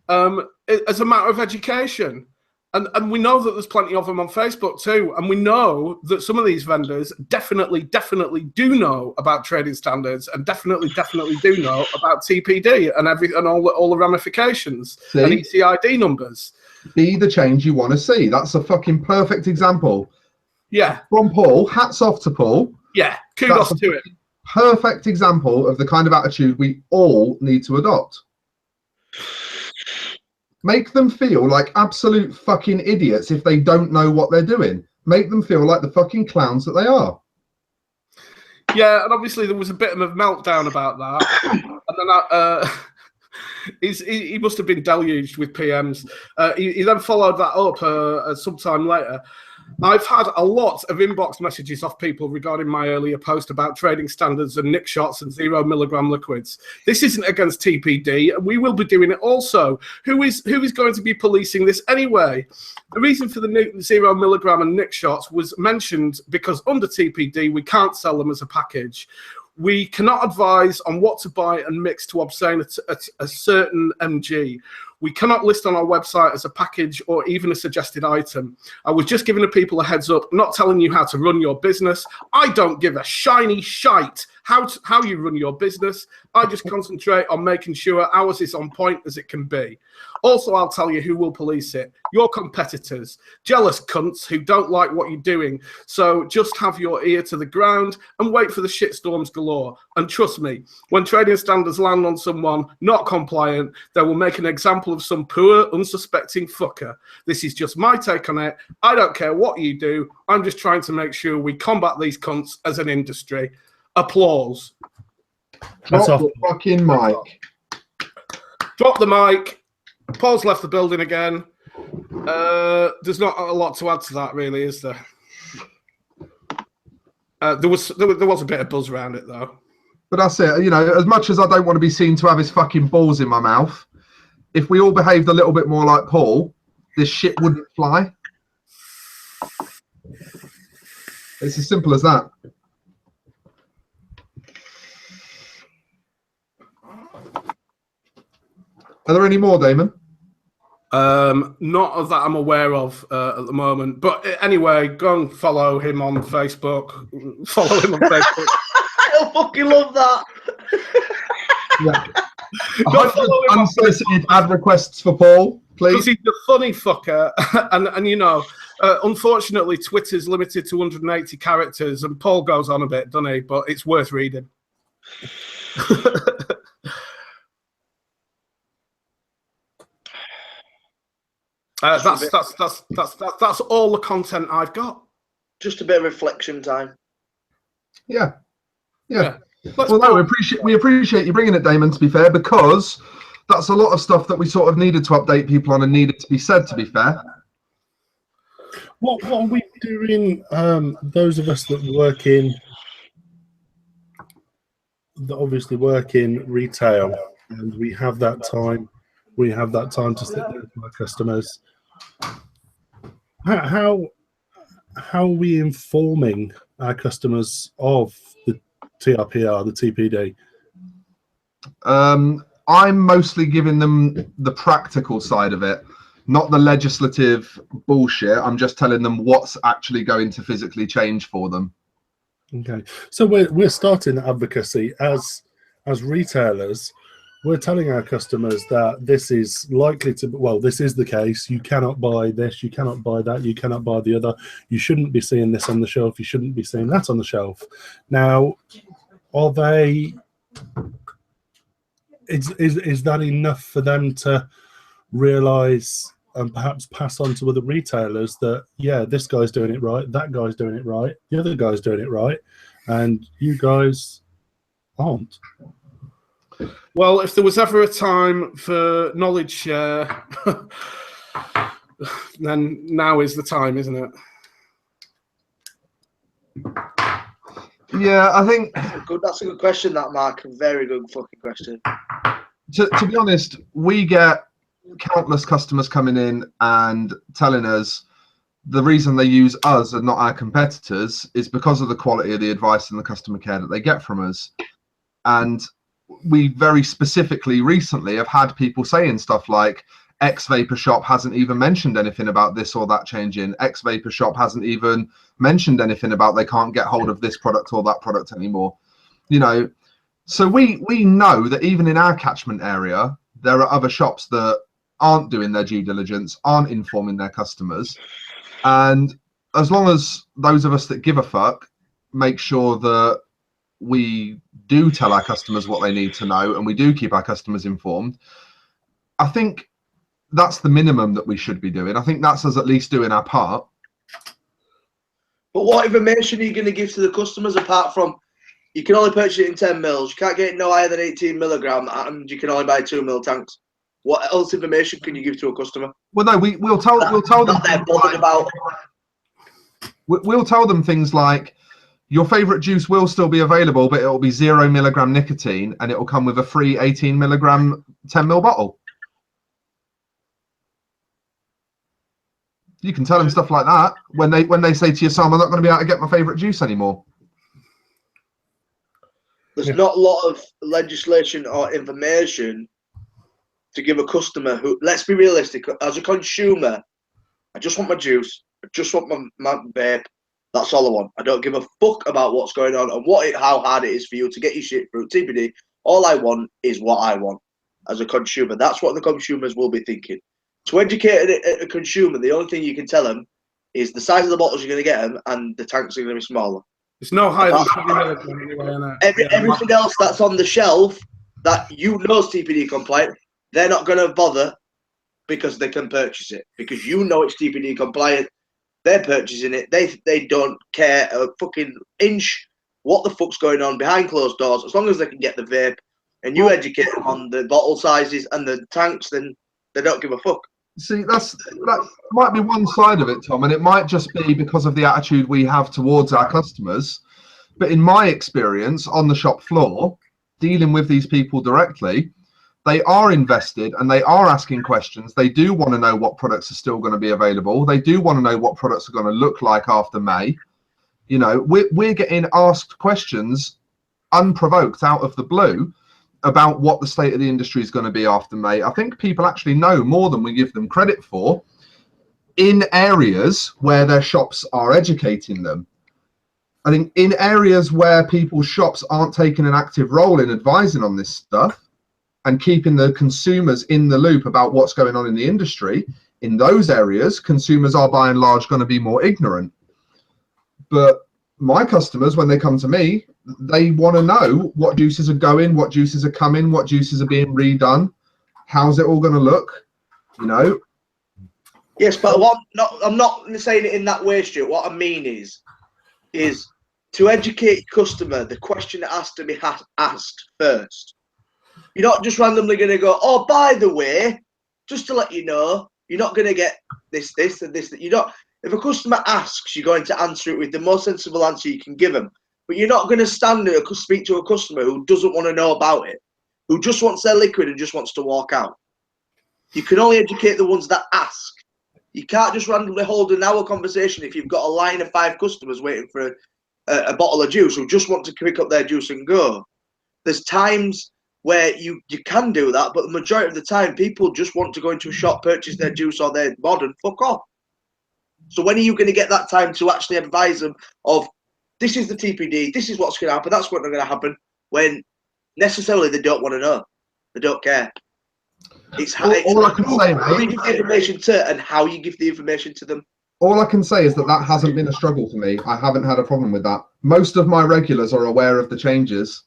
as a matter of education. And we know that there's plenty of them on Facebook too. And we know that some of these vendors definitely do know about trading standards and definitely do know about TPD and all the ramifications and ECID numbers. Be the change you want to see. That's a fucking perfect example. Yeah. From Paul, hats off to Paul. Yeah, kudos to it. Perfect example of the kind of attitude we all need to adopt. Make them feel like absolute fucking idiots if they don't know what they're doing. Make them feel like the fucking clowns that they are. Yeah, and obviously there was a bit of a meltdown about that. And then he must have been deluged with PMs. He then followed that up sometime later. I've had a lot of inbox messages off people regarding my earlier post about trading standards and nick shots and 0 milligram liquids. This isn't against TPD, and we will be doing it also. Who is going to be policing this anyway? The reason for the 0 milligram and nick shots was mentioned because under TPD we can't sell them as a package. We cannot advise on what to buy and mix to obtain a certain mg. We cannot list on our website as a package or even a suggested item. I was just giving the people a heads up, not telling you how to run your business. I don't give a shiny shite how you run your business. I just concentrate on making sure ours is on point as it can be. Also, I'll tell you who will police it. Your competitors. Jealous cunts who don't like what you're doing. So just have your ear to the ground and wait for the shitstorms galore. And trust me, when trading standards land on someone not compliant, they will make an example of some poor, unsuspecting fucker. This is just my take on it. I don't care what you do. I'm just trying to make sure we combat these cunts as an industry. Applause. Drop the fucking mic. Drop the mic. Paul's left the building again. There's not a lot to add to that, really, is there? There was a bit of buzz around it, though. But that's it. You know, as much as I don't want to be seen to have his fucking balls in my mouth, if we all behaved a little bit more like Paul, this shit wouldn't fly. It's as simple as that. Are there any more, Damon? Not that I'm aware of at the moment. But anyway, go and follow him on Facebook. Follow him on Facebook. I fucking love that. Yeah. Go follow him on Unsolicited ad requests for Paul, because please. he's a funny fucker. and you know, unfortunately, Twitter's limited to 180 characters, and Paul goes on a bit, doesn't he? But it's worth reading. That's all the content I've got. Just a bit of reflection time. Yeah. Yeah. Well, no, we appreciate you bringing it, Damon, to be fair, because that's a lot of stuff that we sort of needed to update people on and needed to be said, to be fair. What are we doing, those of us that work in, that obviously work in retail, and we have that time to sit down with our customers. How are we informing our customers of the TRPR, the TPD? I'm mostly giving them the practical side of it, not the legislative bullshit. I'm just telling them what's actually going to physically change for them. Okay, so we're starting advocacy as retailers. We're telling our customers that this is likely to, well, this is the case. You cannot buy this, you cannot buy that, you cannot buy the other. You shouldn't be seeing this on the shelf. You shouldn't be seeing that on the shelf. Now, are they? Is that enough for them to realise and perhaps pass on to other retailers that, yeah, this guy's doing it right, that guy's doing it right, the other guy's doing it right, and you guys aren't? Well, if there was ever a time for knowledge share, then now is the time, isn't it? Yeah, I think That's a good question, that, Mark. A very good fucking question. to be honest, we get countless customers coming in and telling us the reason they use us and not our competitors is because of the quality of the advice and the customer care that they get from us. And we very specifically recently have had people saying stuff like, X Vapor Shop hasn't even mentioned anything about this or that changing. X Vapor Shop hasn't even mentioned anything about they can't get hold of this product or that product anymore. You know, so we know that even in our catchment area, there are other shops that aren't doing their due diligence, aren't informing their customers. And as long as those of us that give a fuck make sure that we do tell our customers what they need to know and we do keep our customers informed, I think that's the minimum that we should be doing. I think that's us at least doing our part. But what information are you going to give to the customers apart from you can only purchase it in 10 mils, you can't get it no higher than 18 milligram, and you can only buy 2 mil tanks? What else information can you give to a customer? Well, no, we'll tell them they're bothered about. We'll tell them things like, your favorite juice will still be available, but it will be 0 milligram nicotine, and it will come with a free 18 milligram 10 mil bottle. You can tell them stuff like that when they say to you, Sam, I'm not going to be able to get my favorite juice anymore. There's not a lot of legislation or information to give a customer who, let's be realistic, as a consumer, I just want my juice, I just want my vape. That's all I want. I don't give a fuck about what's going on and how hard it is for you to get your shit through TPD. All I want is what I want as a consumer. That's what the consumers will be thinking. To educate a consumer, the only thing you can tell them is the size of the bottles you're going to get them and the tanks are going to be smaller. It's no higher than 20 milligram anyway, everything else that's on the shelf that you know is TPD compliant, they're not going to bother because they can purchase it. Because you know it's TPD compliant. They're purchasing it. They don't care a fucking inch what the fuck's going on behind closed doors. As long as they can get the vape and you educate them on the bottle sizes and the tanks, then they don't give a fuck. See, that might be one side of it, Tom, and it might just be because of the attitude we have towards our customers. But in my experience on the shop floor, dealing with these people directly, they are invested and they are asking questions. They do want to know what products are still going to be available. They do want to know what products are going to look like after May. You know, we're getting asked questions unprovoked out of the blue. about what the state of the industry is going to be after May. I think people actually know more than we give them credit for in areas where their shops are educating them. I think in areas where people's shops aren't taking an active role in advising on this stuff and keeping the consumers in the loop about what's going on in the industry, in those areas, consumers are by and large going to be more ignorant. But my customers, when they come to me, they want to know what juices are going, what juices are coming, what juices are being redone, how's it all going to look, you know? Yes, but I'm not saying it in that way, Stuart. What I mean is to educate your customer, the question that has to be asked first. You're not just randomly going to go, oh, by the way, just to let you know, you're not going to get this, and this. You're not. If a customer asks, you're going to answer it with the most sensible answer you can give them. But you're not going to stand there and speak to a customer who doesn't want to know about it, who just wants their liquid and just wants to walk out. You can only educate the ones that ask. You can't just randomly hold an hour conversation if you've got a line of 5 customers waiting for a bottle of juice who just want to pick up their juice and go. There's times where you can do that, but the majority of the time, people just want to go into a shop, purchase their juice or their mod and fuck off. So when are you going to get that time to actually advise them of, this is the TPD, this is what's going to happen, that's what's going to happen, when necessarily they don't want to know. They don't care. It's how all I can say, mate, you give the information to and how you give the information to them. All I can say is that hasn't been a struggle for me. I haven't had a problem with that. Most of my regulars are aware of the changes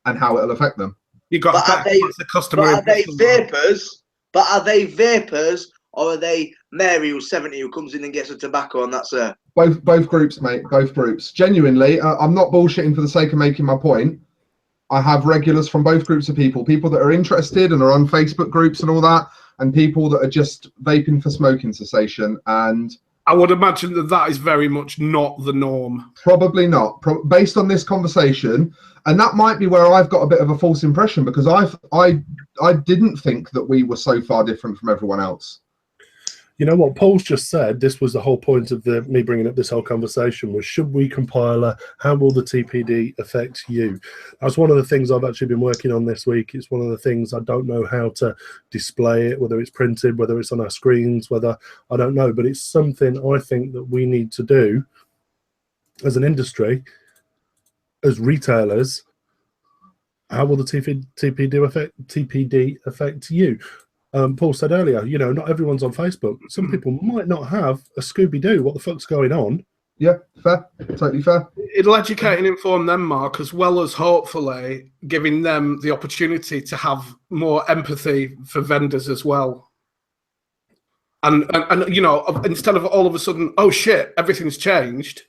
and how it'll affect them. You got the customer. But are they vapors? But are they vapors, or are they Mary who's 70 who comes in and gets a tobacco and that's her? Both groups, mate. Both groups. Genuinely, I'm not bullshitting for the sake of making my point. I have regulars from both groups of people that are interested and are on Facebook groups and all that, and people that are just vaping for smoking cessation. And I would imagine that is very much not the norm. Probably not, based on this conversation. And that might be where I've got a bit of a false impression, because I didn't think that we were so far different from everyone else. You know what Paul's just said? This was the whole point of me bringing up this whole conversation, was should we compile a how will the TPD affect you? That's one of the things I've actually been working on this week. It's one of the things I don't know how to display it, whether it's printed, whether it's on our screens, whether I don't know, but it's something I think that we need to do as an industry, as retailers. How will the TPD affect you? Paul said earlier, you know, not everyone's on Facebook. Some people might not have a Scooby-Doo. What the fuck's going on? Yeah, fair. Totally fair. It'll educate and inform them, Mark, as well as hopefully giving them the opportunity to have more empathy for vendors as well. And you know, instead of all of a sudden, oh shit, everything's changed.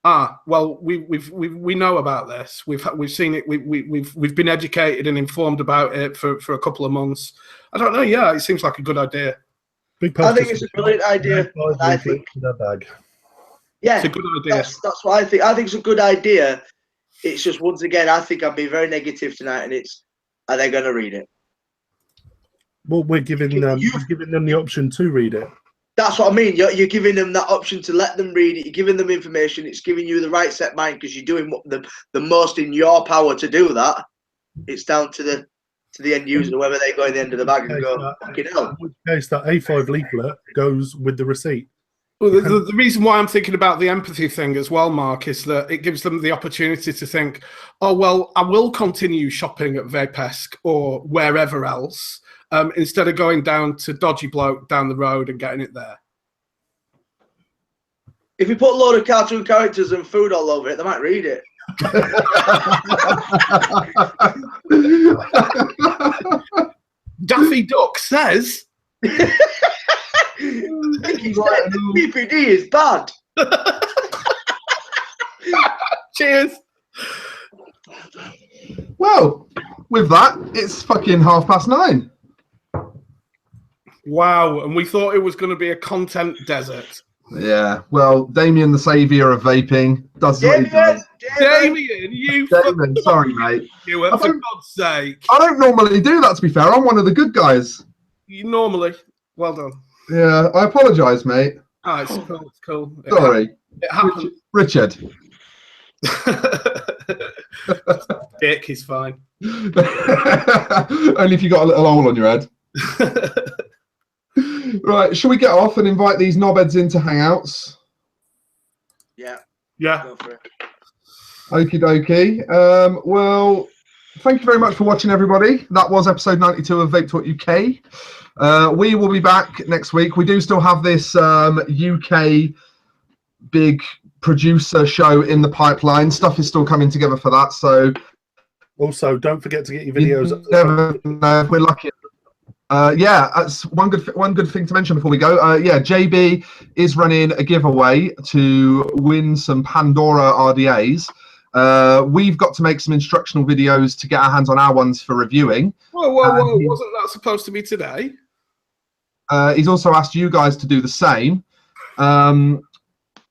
Well, we know about this. We've seen it. We've been educated and informed about it for a couple of months. I don't know. Yeah, it seems like a good idea. I think it's a brilliant idea. I think. Yeah, it's a good idea. That's what I think. I think it's a good idea. It's just, once again, I think I've been very negative tonight, and it's, are they going to read it? Well, we're giving them the option to read it. That's what I mean. You're giving them that option to let them read it. You're giving them information. It's giving you the right set mind, because you're doing the most in your power to do that. It's down to the end user, whether they go in the end of the bag and go, fucking hell. In which case, that A5 leaflet goes with the receipt. Well, the reason why I'm thinking about the empathy thing as well, Mark, is that it gives them the opportunity to think, oh, well, I will continue shopping at Vapesk or wherever else, instead of going down to Dodgy Bloke down the road and getting it there. If you put a load of cartoon characters and food all over it, they might read it. Daffy Duck says PPD is bad. Cheers. Well, with that, it's fucking 9:30. Wow, and we thought it was going to be a content desert. Yeah, well, Damien, the saviour of vaping, does what he does. Damien, sorry, mate. For God's sake. I don't normally do that, to be fair. I'm one of the good guys. You normally. Well done. Yeah, I apologise, mate. Oh, it's cool. It's cool. Sorry. It happened. Richard. Dick, he's fine. Only if you got a little hole on your head. Right, shall we get off and invite these knobheads into Hangouts? Yeah. Yeah. Go for it. Okie dokie. Well, thank you very much for watching, everybody. That was episode 92 of Vape Talk UK. We will be back next week. We do still have this UK big producer show in the pipeline. Stuff is still coming together for that. So also, don't forget to get your videos. you never know if we're lucky. Yeah, that's one good thing to mention before we go. Yeah, JB is running a giveaway to win some Pandora RDAs. We've got to make some instructional videos to get our hands on our ones for reviewing. Whoa! Wasn't that supposed to be today? He's also asked you guys to do the same.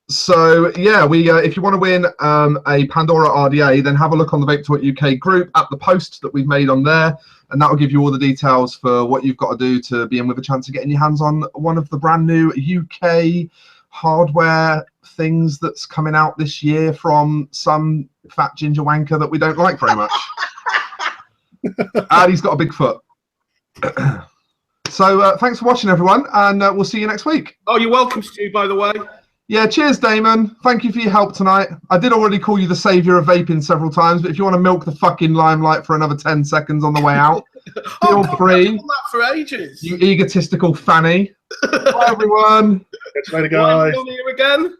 So yeah, if you want to win a Pandora RDA, then have a look on the Vape Talk UK group at the post that we've made on there, and that will give you all the details for what you've got to do to be in with a chance of getting your hands on one of the brand new UK hardware things that's coming out this year from some fat ginger wanker that we don't like very much. And he's got a big foot. So thanks for watching, everyone, and we'll see you next week. Oh, you're welcome, Stu, by the way. Yeah, cheers, Damon. Thank you for your help tonight. I did already call you the saviour of vaping several times, but if you want to milk the fucking limelight for another 10 seconds on the way out, feel free. I've done that for ages. You egotistical fanny. Bye, everyone. Catch you later, guys. Here again.